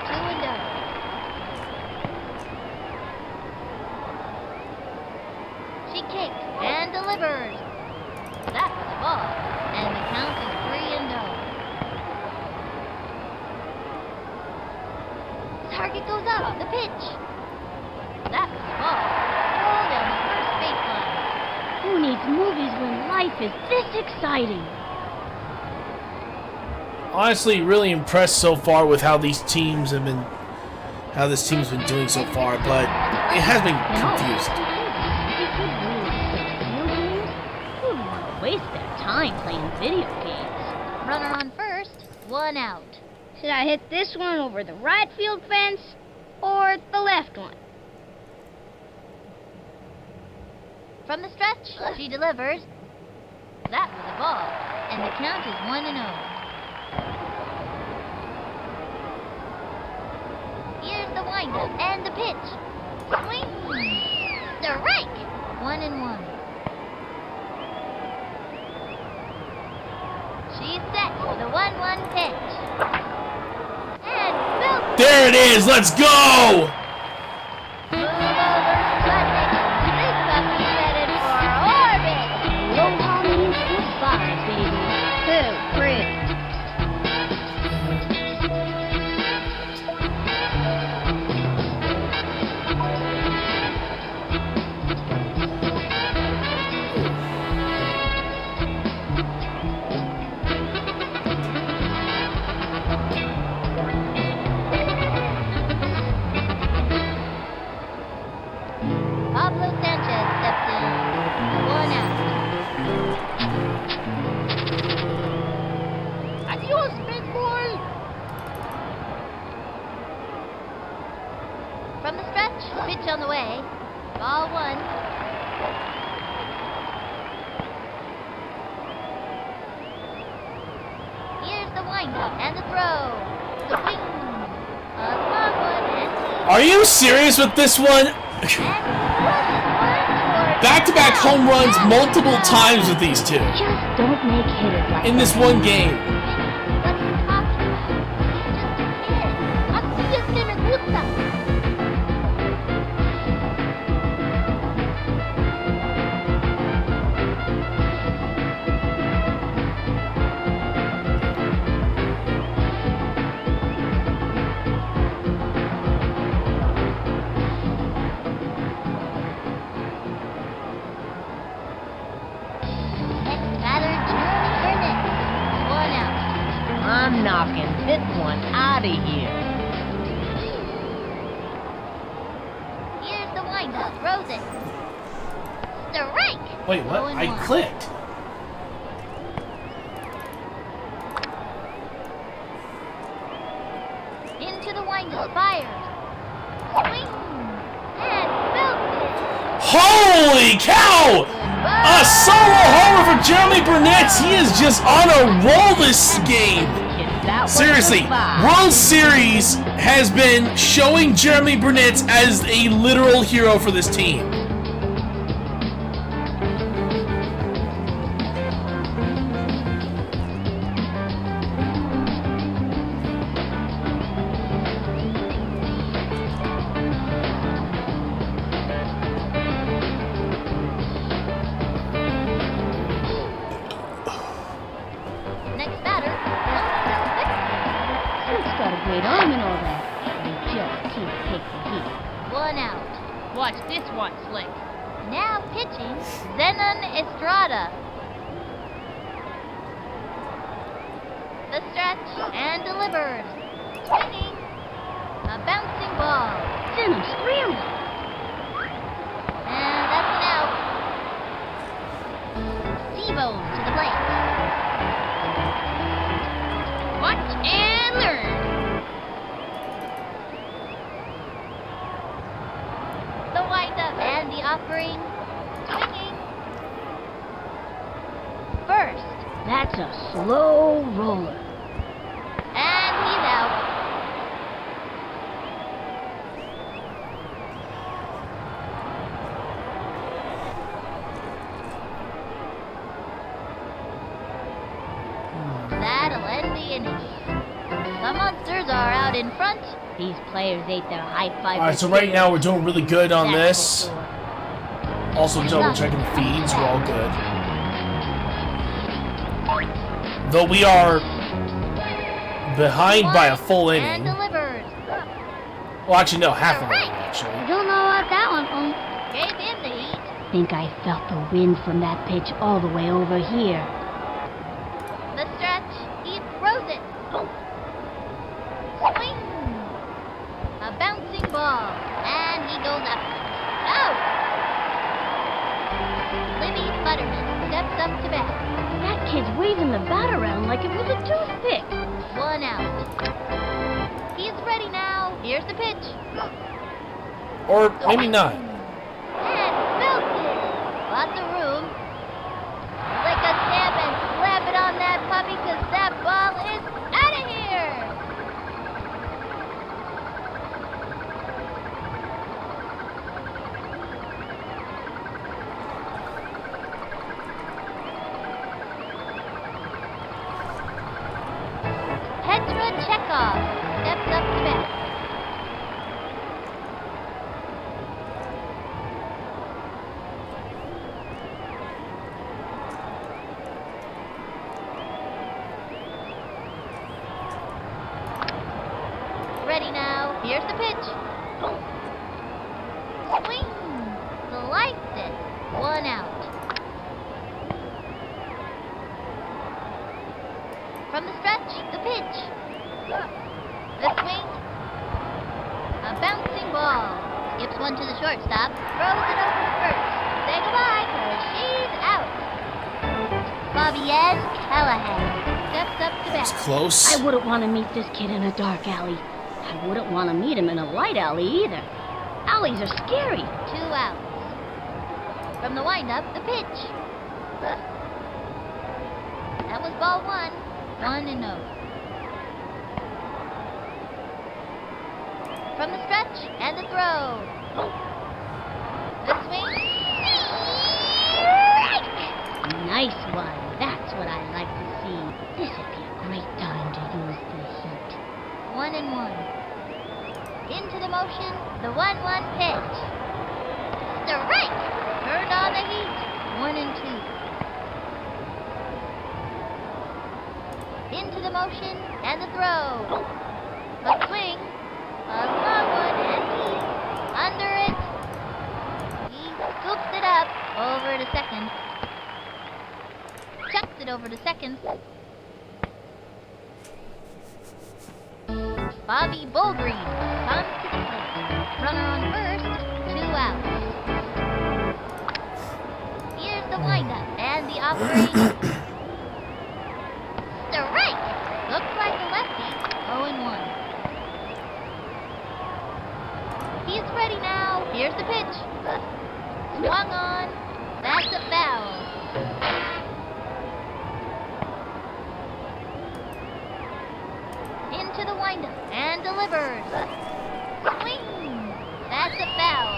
Speaker 2: 2-0. She kicks and delivers. That was a ball, and the count is 3-0. Target goes up. The pitch. That was a ball. Roll down the first baseline.
Speaker 3: Who needs movies when life is this exciting?
Speaker 1: Honestly, really impressed so far with how these teams have been, how this team's been doing so far, but it has been confused.
Speaker 3: Who would want to waste their time playing video games?
Speaker 2: Runner on first. 1 out.
Speaker 9: Should I hit this one over the right field fence or the left one?
Speaker 2: From the stretch, she delivers. That was a ball, and the count is 1-0. Here's the windup and the pitch. Swing. Strike. 1-1. She's set for the 1-1 pitch. And built.
Speaker 1: There it is. Let's go.
Speaker 2: Move over, Sputnik. This puppy's headed for orbit.
Speaker 3: Aloha means goodbye, baby.
Speaker 9: 2, 3.
Speaker 2: Pablo Sanchez steps in. 1 out. Adios, big boy. From the stretch, pitch on the way. Ball 1. Here's the windup and the throw. Swing. A long one and
Speaker 1: Are you serious with this one? Back-to-back home runs multiple times with these two
Speaker 3: Just don't make hitters like
Speaker 1: in this one game.
Speaker 7: I'm knocking this one out of here.
Speaker 2: Here's the windup. Throws it. Strike.
Speaker 1: Wait, what? I
Speaker 2: 0-1.
Speaker 1: clicked.
Speaker 2: Into the windup. Fires. Swing. And belted.
Speaker 1: Holy cow! A solo homer for Jeremy Burnett. He is just on a roll this game. Seriously, World Series has been showing Jeremy Burnett as a literal hero for this team.
Speaker 2: Next batter.
Speaker 3: He's got a great arm and all that. He just can't take the heat.
Speaker 2: 1 out.
Speaker 6: Watch this one, Slick.
Speaker 2: Now pitching, Zenon Estrada. The stretch and delivers. Swinging. A bouncing ball.
Speaker 3: Venom scrambling.
Speaker 2: And that's an out. Steve-O to the plate. Watch and learn. offering. Swinging. First.
Speaker 3: That's a slow roller.
Speaker 2: And he's out. That'll end the inning. The Monsters are out in front.
Speaker 3: These players ate their high five.
Speaker 1: Alright, so right now we're doing really good on this. Also double checking the feeds, we're all good. Though we are behind by a full
Speaker 2: And
Speaker 1: inning.
Speaker 2: delivers.
Speaker 1: Well, actually, no, half an inning, actually.
Speaker 9: Don't know about that one, Pong.
Speaker 2: Gave in the heat.
Speaker 3: Think I felt the wind from that pitch all the way over here.
Speaker 2: The stretch. He throws it. Swing. A bouncing ball. And he goes up. Out. Libby Butterman steps up to bat.
Speaker 3: That kid's waving the bat around like it was a toothpick.
Speaker 2: 1 out. He's ready now. Here's the pitch.
Speaker 1: Or maybe not.
Speaker 2: And belted. Lots of room. Like a stamp and slap it on that puppy because that ball is out of here. Petra Chekhov steps up to bat. Ready now. Here's the pitch. Swing. Sliced it. 1 out. From the stretch, the pitch. The swing. A bouncing ball. Skips one to the shortstop. Throws it over to first. Say goodbye, because she's out. Fabienne Callahan steps up to
Speaker 1: It's
Speaker 2: bat.
Speaker 1: close.
Speaker 3: I wouldn't want to meet this kid in a dark alley. I wouldn't want to meet him in a light alley either. Alleys are scary.
Speaker 2: 2 outs. From the windup, the pitch. That was ball 1. 1-0. From the stretch and the throw. The swing.
Speaker 3: Nice one. That's what I like to see. This would be a great time to use the heat.
Speaker 2: 1-1. Into the motion, the 1-1 pitch. Strike! Turned on the heat. 1-2. Into the motion and the throw. A swing. A long one and he's under it. He scoops it up over to second. Chucks it over to second. Bobby Bullgreen comes to the plate. Runner on first, 2 outs. Here's the windup and the offering. Strike! Looks like a lefty. 0-1. He's ready now. Here's the pitch. Swung on. That's a foul. Into the windup and delivers. Swing! That's a foul.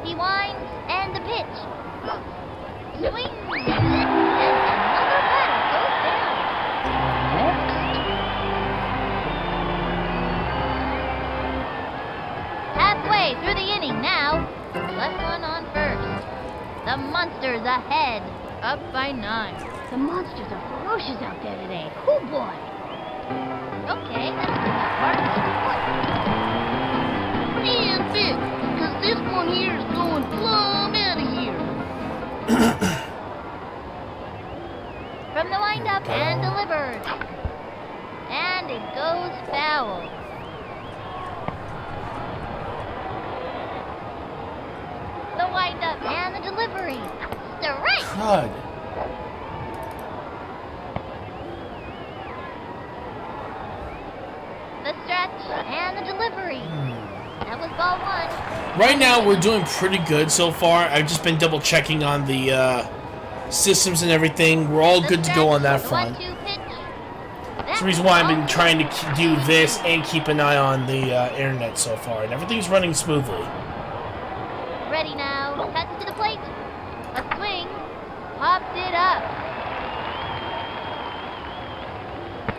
Speaker 2: He winds and the pitch. Swing! And another batter goes down. Halfway through the inning now. Left one on first. The Monsters ahead. Up by 9.
Speaker 3: The monsters are ferocious out there today. Oh boy.
Speaker 2: Okay, let's do that part of the report.
Speaker 5: And big, because this one here is going plumb out of here.
Speaker 2: From the windup and delivers. And it goes foul. The windup and the delivery. Strike!
Speaker 1: Crud.
Speaker 2: The strike catch and the delivery. That was ball one.
Speaker 1: Right now, we're doing pretty good so far. I've just been double checking on the systems and everything. We're all good to go on that front. That's the reason why I've been trying to do this and keep an eye on the internet so far, and everything's running smoothly.
Speaker 2: Ready now. Cuts to the plate. A swing. Popped it up.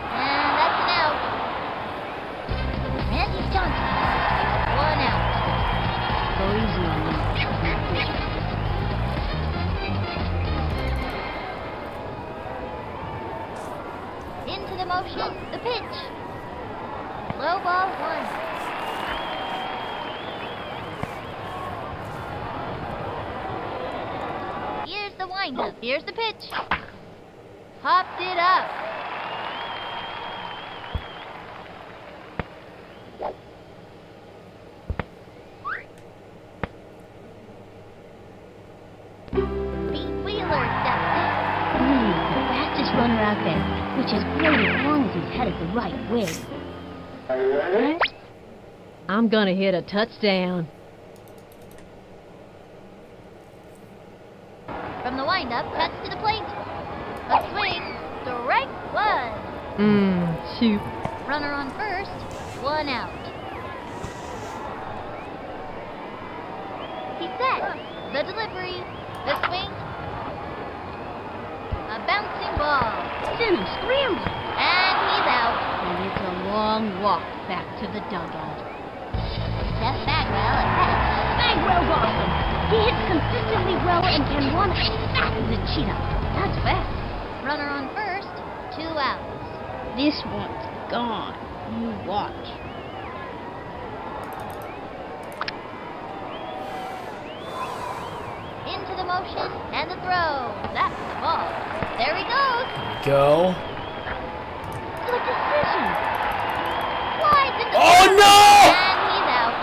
Speaker 2: And that's an out. Randy Johnson. 1 out.
Speaker 3: Go easy on me.
Speaker 2: Into the motion. The pitch. Low ball 1. Here's the windup. Here's the pitch. Popped it up. Pete Wheeler steps in.
Speaker 3: The fastest runner out there, which is great as long as he's headed the right way.
Speaker 6: I'm gonna hit a touchdown.
Speaker 2: From the windup, cuts to the plate. A swing. Strike 1.
Speaker 6: Shoot.
Speaker 2: Runner on first. 1 out. He's set. The delivery. The swing. A bouncing ball.
Speaker 3: Then I'm scrambling.
Speaker 2: And he's out.
Speaker 3: And it's a long walk back to the dugout.
Speaker 2: Jeff Bagwell at bat.
Speaker 3: Bagwell's awesome. He hits consistently well and can run as fast as a cheetah. That's fast.
Speaker 2: Runner on first. 2 outs.
Speaker 3: This one's gone. You watch.
Speaker 2: Into the motion and the throw. That's the ball. There he goes.
Speaker 1: Go.
Speaker 3: Good decision.
Speaker 2: Slides into
Speaker 1: Oh,
Speaker 2: the
Speaker 1: no!
Speaker 2: And he's out.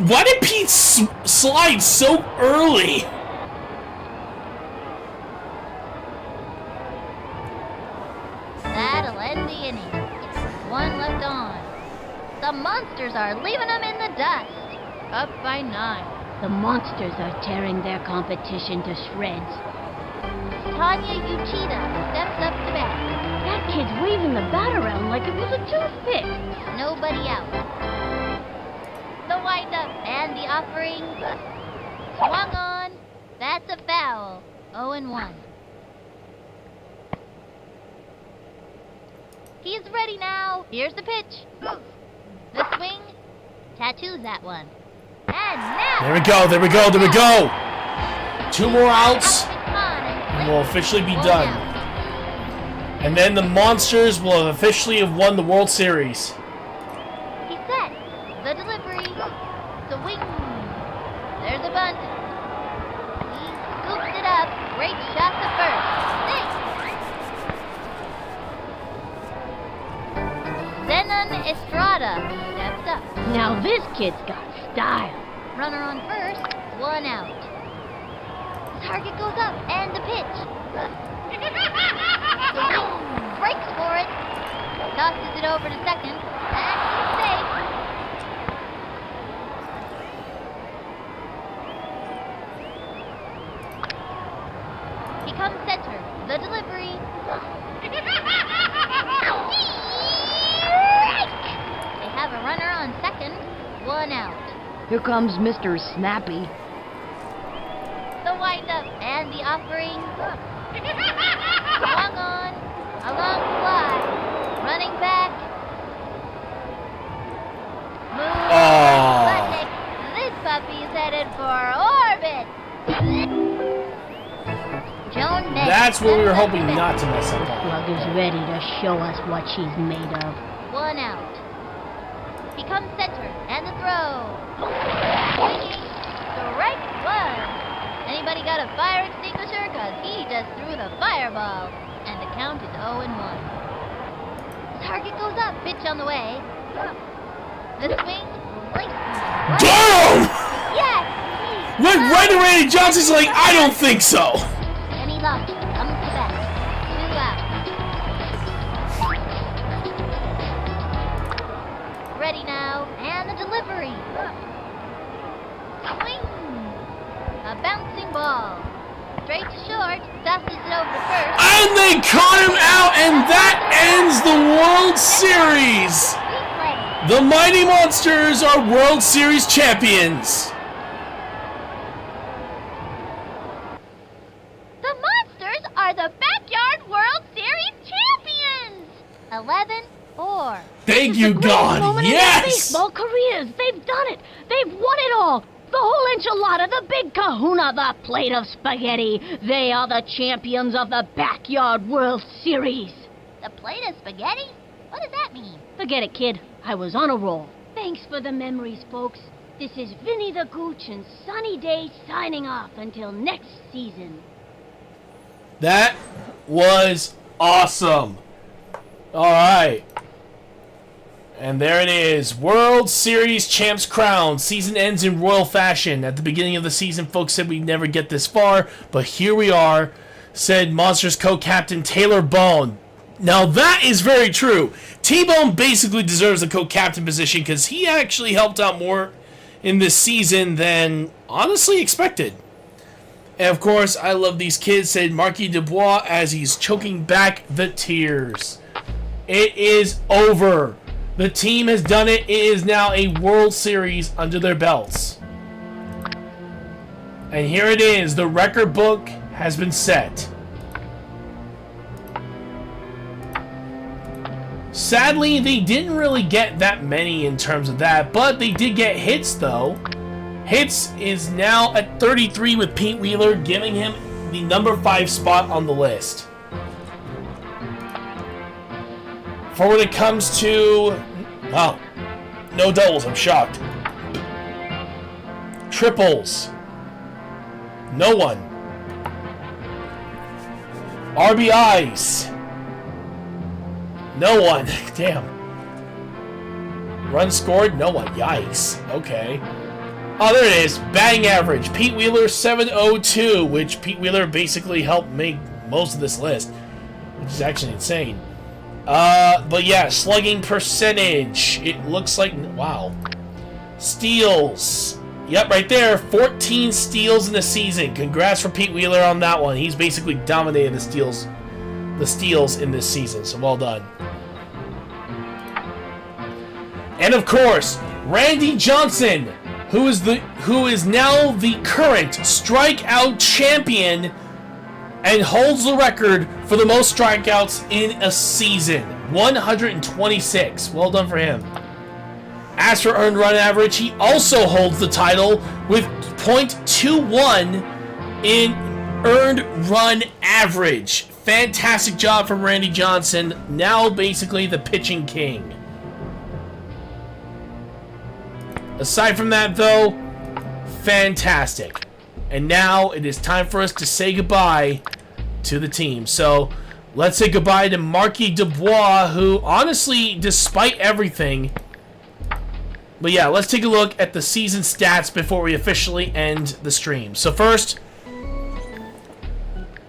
Speaker 1: Why did Pete slide so early?
Speaker 2: That'll end the inning. 1 left on. The Monsters are leaving them in the dust. Up by 9.
Speaker 3: The Monsters are tearing their competition to shreds.
Speaker 2: Tanya Uchida steps up to bat.
Speaker 3: That kid's waving the bat around like it was a toothpick.
Speaker 2: Nobody out. The windup and the offering. Swung on. That's a foul. 0-1. He's ready now. Here's the pitch. The swing. Tattoos that one. And now.
Speaker 1: There we go, there we go, there we go! 2 more outs, and we'll officially be done. And then the Monsters will officially have won the World Series.
Speaker 2: He's set. The delivery. The wing. There's a bunt. He scoops it up. Great shot to first. Six. Zenon Estrada steps up.
Speaker 3: Now this kid's got style.
Speaker 2: Runner on first. 1 out. Target goes up and the pitch. The wing breaks for it. Tosses it over to second. And he's safe. He comes center. The delivery. They have a runner on second. 1 out.
Speaker 8: Here comes Mr. Snappy.
Speaker 2: The windup and the offering. Swung on. A long fly. Running back. Move. Sputnik. This puppy's headed for orbit. Joan May.
Speaker 1: That's what we were hoping not to mess up on.
Speaker 3: Slug is ready to show us what she's made of.
Speaker 2: 1 out. He comes center and the throw. Swinging. Strike 1. Anybody got a fire extinguisher? Cause he just threw the fireball. And the count is 0-1. Target goes up. Pitch on the way. The swing.
Speaker 1: Damn!
Speaker 2: Yes!
Speaker 1: Went right to Randy Johnson's like, I don't think so.
Speaker 2: Kenny Lofton comes to bat. 2 out. throw and the delivery. Swing! A bouncing ball. Straight to short, dusted it over to first.
Speaker 1: And they caught him out, and that ends the World Series.
Speaker 2: Replay.
Speaker 1: The Mighty Monsters are World Series champions.
Speaker 2: The Monsters are the Backyard World Series champions! 11-4.
Speaker 1: Thank you,
Speaker 3: Greatest
Speaker 1: God.
Speaker 3: moment in their
Speaker 1: Yes.
Speaker 3: baseball careers. They've done it. They've won it all. The whole enchilada, the big kahuna, the plate of spaghetti. They are the champions of the Backyard World Series.
Speaker 2: The plate of spaghetti? What does that mean?
Speaker 3: Forget it, kid. I was on a roll. Thanks for the memories, folks. This is Vinny the Gooch and Sunny Day signing off until next season.
Speaker 1: That was awesome. All right. And there it is. World Series champs crowned. Season ends in royal fashion. At the beginning of the season, folks said we'd never get this far, but here we are, said Monsters co-captain Taylor Bone. Now that is very true. T-Bone basically deserves the co-captain position because he actually helped out more in this season than honestly expected. And of course, I love these kids, said Marquis Dubois as he's choking back the tears. It is over. The team has done it. It is now a World Series under their belts. And here it is. The record book has been set. Sadly, they didn't really get that many in terms of that, but they did get hits, though. Hits is now at 33 with Pete Wheeler, giving him the number 5 spot on the list. For when it comes to... Wow. No doubles, I'm shocked. Triples. No one. RBIs. No one. Damn. Runs scored? No one. Yikes. Okay. Oh, there it is. Batting average. Pete Wheeler, 702, which Pete Wheeler basically helped make most of this list, which is actually insane. But yeah, slugging percentage. It looks like... Wow. Steals. Yep, right there. 14 steals in the season. Congrats for Pete Wheeler on that one. He's basically dominated the steals in this season, so well done. And of course, Randy Johnson, who is now the current strikeout champion and holds the record for the most strikeouts in a season. 126. Well done for him. As for earned run average, he also holds the title with .21 in earned run average. Fantastic job from Randy Johnson, now basically the pitching king. Aside from that, though, fantastic. And now it is time for us to say goodbye to the team. So let's say goodbye to Marquis Dubois, who honestly, despite everything... But yeah, let's take a look at the season stats before we officially end the stream. So first,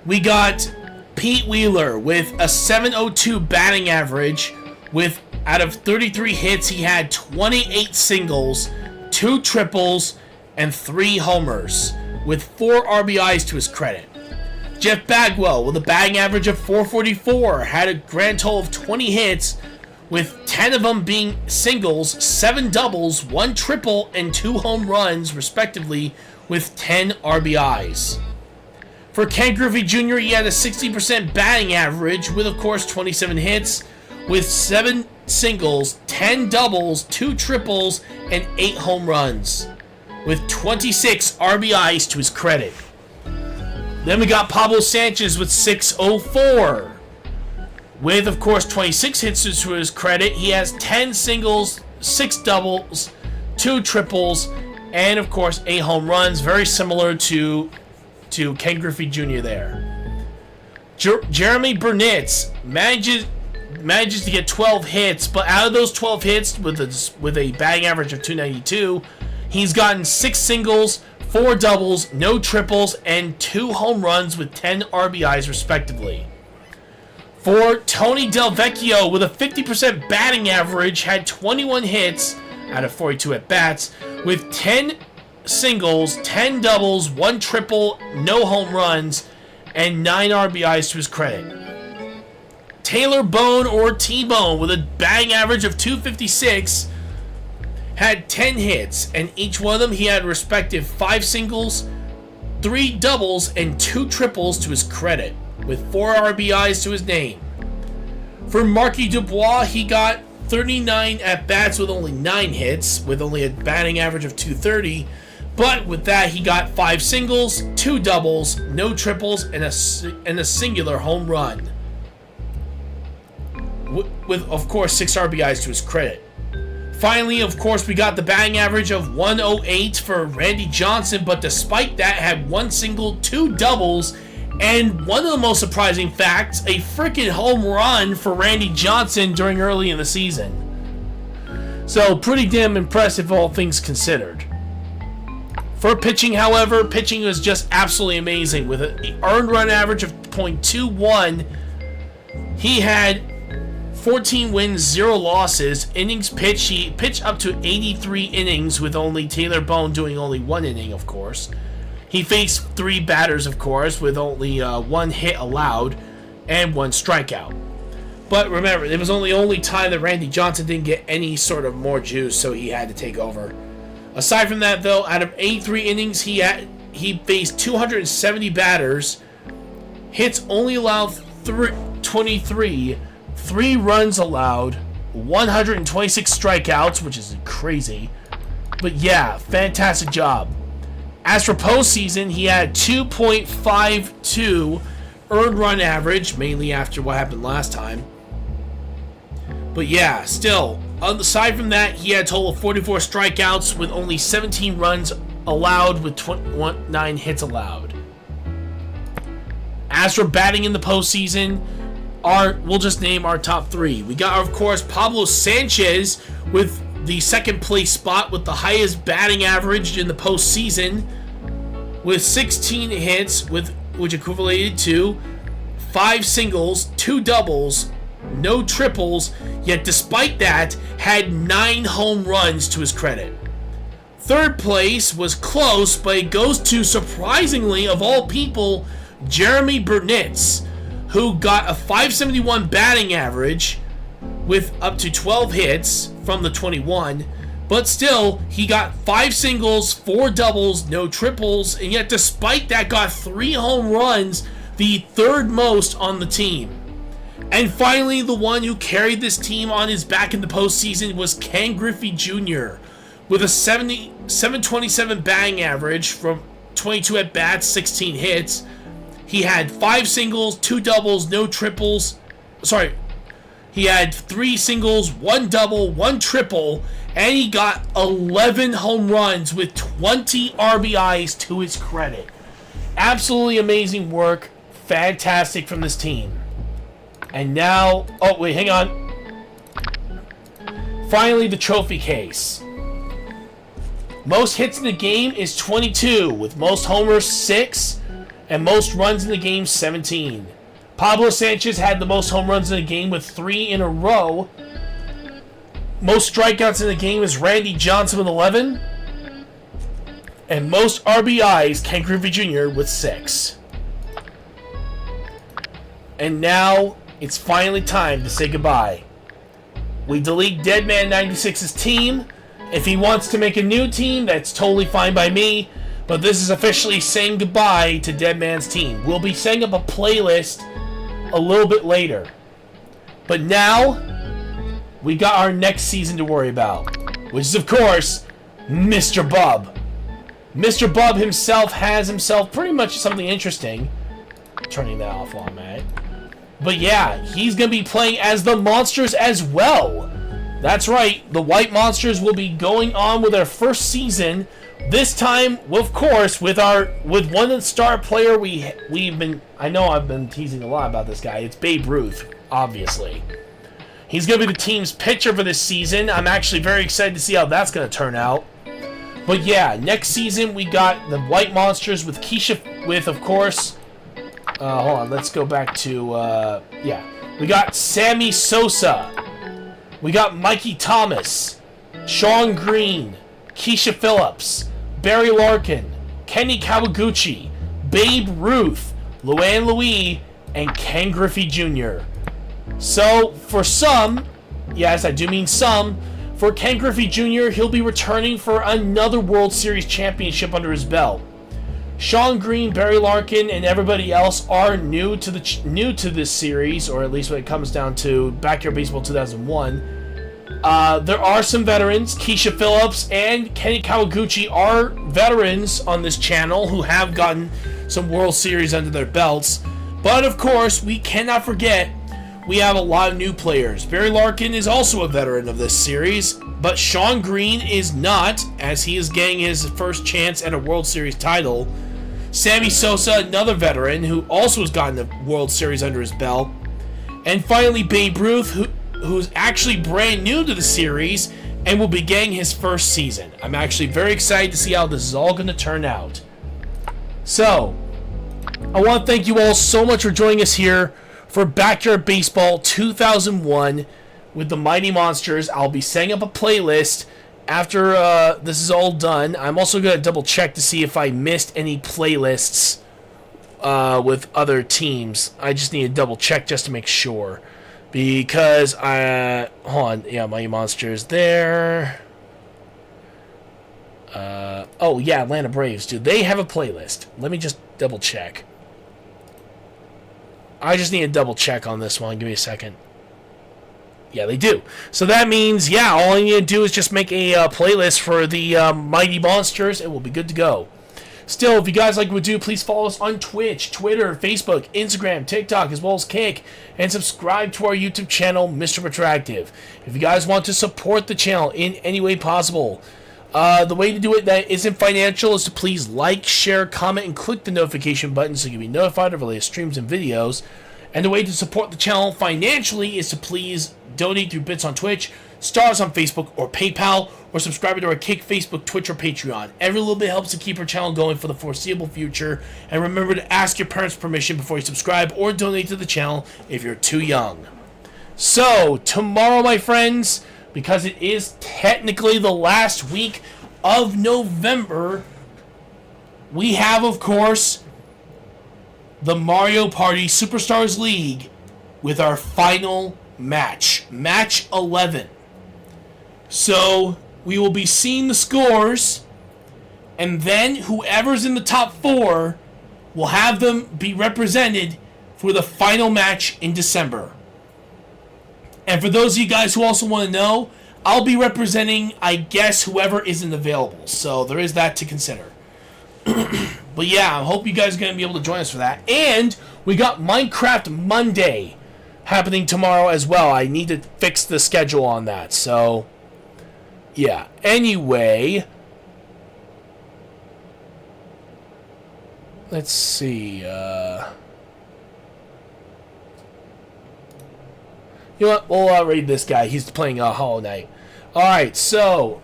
Speaker 1: we got Pete Wheeler with a 702 batting average. With out of 33 hits, he had 28 singles, 2 triples, and 3 homers, with 4 RBIs to his credit. Jeff Bagwell with a batting average of 444 had a grand total of 20 hits, with 10 of them being singles, 7 doubles, 1 triple, and 2 home runs, respectively, with 10 RBIs. For Ken Griffey Jr., he had a 60% batting average, with, of course, 27 hits, with 7 singles, 10 doubles, 2 triples, and 8 home runs, with 26 RBIs to his credit. Then we got Pablo Sanchez with 604. With, of course, 26 hits to his credit. He has 10 singles, 6 doubles, 2 triples, and, of course, 8 home runs. Very similar to Ken Griffey Jr. there. Jeremy Burnitz manages to get 12 hits, but out of those 12 hits, with a batting average of 292, he's gotten 6 singles, 4 doubles, no triples, and 2 home runs with 10 RBIs respectively. For Tony Del Vecchio, with a 50% batting average, had 21 hits out of 42 at-bats, with 10 singles, 10 doubles, 1 triple, no home runs, and 9 RBIs to his credit. Taylor Bone, or T-Bone, with a batting average of .256, had 10 hits, and each one of them he had respective 5 singles, 3 doubles, and 2 triples to his credit, with 4 RBIs to his name. For Marky Dubois, he got 39 at-bats with only 9 hits, with only a batting average of .230, but with that he got 5 singles, 2 doubles, no triples, and a singular home run. With, of course, 6 RBIs to his credit. Finally, of course, we got the batting average of 108 for Randy Johnson, but despite that, had 1 single, 2 doubles, and one of the most surprising facts, a freaking home run for Randy Johnson during early in the season. So, pretty damn impressive, all things considered. For pitching, however, pitching was just absolutely amazing. With an earned run average of .21, he had 14 wins, 0 losses. Innings pitched, he pitched up to 83 innings, with only Taylor Bone doing only 1 inning, of course. He faced 3 batters, of course, with only 1 hit allowed and 1 strikeout. But remember, it was only time that Randy Johnson didn't get any sort of more juice, so he had to take over. Aside from that, though, out of 83 innings, he faced 270 batters. Hits only allowed 23. 3 runs allowed, 126 strikeouts, which is crazy. But yeah, fantastic job. As for postseason, he had 2.52 earned run average, mainly after what happened last time. But yeah, still, aside from that, he had a total of 44 strikeouts with only 17 runs allowed, with 9 hits allowed. As for batting in the postseason, we'll just name our top 3. We got, of course, Pablo Sanchez with the second place spot with the highest batting average in the postseason, with 16 hits, which equivalated to 5 singles, 2 doubles, no triples, yet despite that, had 9 home runs to his credit. Third place was close, but it goes to, surprisingly, of all people, Jeremy Burnitz, who got a .571 batting average with up to 12 hits from the 21, but still, he got 5 singles, 4 doubles, no triples, and yet despite that got 3 home runs, the 3rd most on the team. And finally, the one who carried this team on his back in the postseason was Ken Griffey Jr., with a 727 batting average from 22 at-bats, 16 hits. He had 5 singles, 2 doubles, no triples. He had 3 singles, 1 double, 1 triple, and he got 11 home runs with 20 RBIs to his credit. Absolutely amazing work. Fantastic from this team. And now, oh wait, hang on. Finally, the trophy case. Most hits in the game is 22, with most homers 6, and most runs in the game 17. Pablo Sanchez had the most home runs in the game with 3 in a row. Most strikeouts in the game is Randy Johnson with 11. And most RBIs, Ken Griffey Jr. with 6. And now, it's finally time to say goodbye. We delete Deadman96's team. If he wants to make a new team, that's totally fine by me. But this is officially saying goodbye to Deadman's team. We'll be setting up a playlist a little bit later. But now, we got our next season to worry about, which is, of course, Mr. Bub. Mr. Bub himself has pretty much something interesting. Turning that off while I'm at it. But yeah, he's going to be playing as the Monsters as well. That's right, the White Monsters will be going on with their first season. This time, of course, with one star player I've been teasing a lot about this guy. It's Babe Ruth, obviously. He's going to be the team's pitcher for this season. I'm actually very excited to see how that's going to turn out. But yeah, next season we got the White Monsters with Keisha, of course, hold on, let's go back to, we got Sammy Sosa. We got Mikey Thomas. Sean Green, Keisha Phillips, Barry Larkin, Kenny Kawaguchi, Babe Ruth, Luann Louie, and Ken Griffey Jr. So, for some, yes, I do mean some, for Ken Griffey Jr., he'll be returning for another World Series championship under his belt. Sean Green, Barry Larkin, and everybody else are new to this series, or at least when it comes down to Backyard Baseball 2001. There are some veterans. Keisha Phillips and Kenny Kawaguchi are veterans on this channel who have gotten some World Series under their belts. But of course, we cannot forget we have a lot of new players. Barry Larkin is also a veteran of this series, but Sean Green is not, as he is getting his first chance at a World Series title. Sammy Sosa, another veteran who also has gotten a World Series under his belt. And finally, Babe Ruth, who's actually brand new to the series and will be getting his first season. I'm actually very excited to see how this is all going to turn out. So, I want to thank you all so much for joining us here for Backyard Baseball 2001 with the Mighty Monsters. I'll be setting up a playlist after this is all done. I'm also going to double check to see if I missed any playlists with other teams. I just need to double check just to make sure. Because hold on, yeah, Mighty Monsters there. Oh yeah, Atlanta Braves. Do they have a playlist? Let me just double check. I just need to double check on this one. Give me a second. Yeah, they do. So that means, yeah, all I need to do is just make a playlist for the Mighty Monsters, and we'll be good to go. Still, if you guys like what we do, please follow us on Twitch, Twitter, Facebook, Instagram, TikTok, as well as Kick, and subscribe to our YouTube channel, Mr. RetroActive. If you guys want to support the channel in any way possible, the way to do it that isn't financial is to please like, share, comment, and click the notification button so you can be notified of our latest streams and videos. And the way to support the channel financially is to please donate through bits on Twitch, stars on Facebook or PayPal, or subscribe to our Kick, Facebook, Twitch, or Patreon. Every little bit helps to keep our channel going for the foreseeable future. And remember to ask your parents' permission before you subscribe or donate to the channel if you're too young. So, tomorrow, my friends, because it is technically the last week of November, we have, of course, the Mario Party Superstars League with our final match. Match 11. So, we will be seeing the scores, and then whoever's in the top 4 will have them be represented for the final match in December. And for those of you guys who also want to know, I'll be representing, I guess, whoever isn't available. So there is that to consider. But yeah, I hope you guys are going to be able to join us for that. And we got Minecraft Monday happening tomorrow as well. I need to fix the schedule on that. So, yeah. Anyway, let's see. You know what? We'll raid this guy. He's playing Hollow Knight. Alright, so...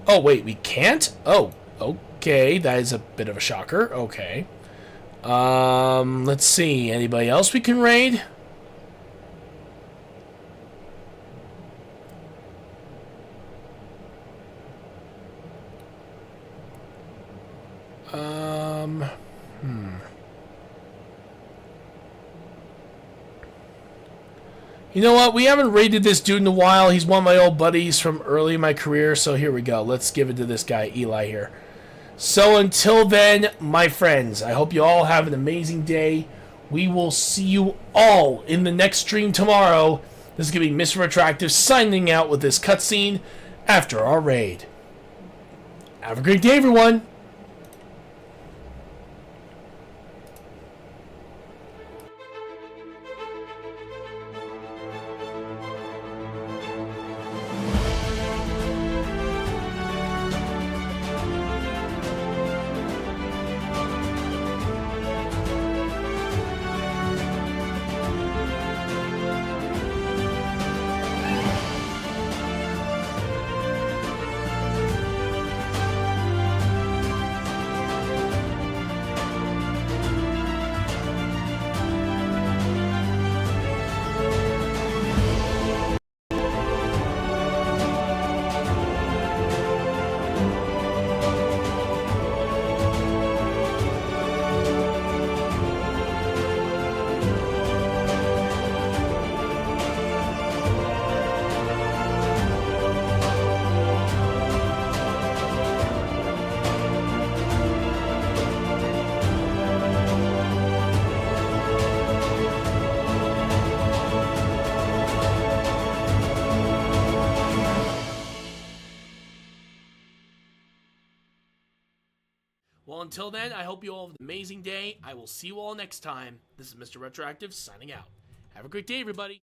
Speaker 1: Oh, wait, we can't? Oh, okay. That is a bit of a shocker. Okay. Let's see. Anybody else we can raid? You know what? We haven't raided this dude in a while. He's one of my old buddies from early in my career. So here we go. Let's give it to this guy, Eli, here. So until then, my friends, I hope you all have an amazing day. We will see you all in the next stream tomorrow. This is going to be Mr. RetroActive signing out with this cutscene after our raid. Have a great day, everyone. Well, until then, I hope you all have an amazing day. I will see you all next time. This is Mr. RetroActive signing out. Have a great day, everybody.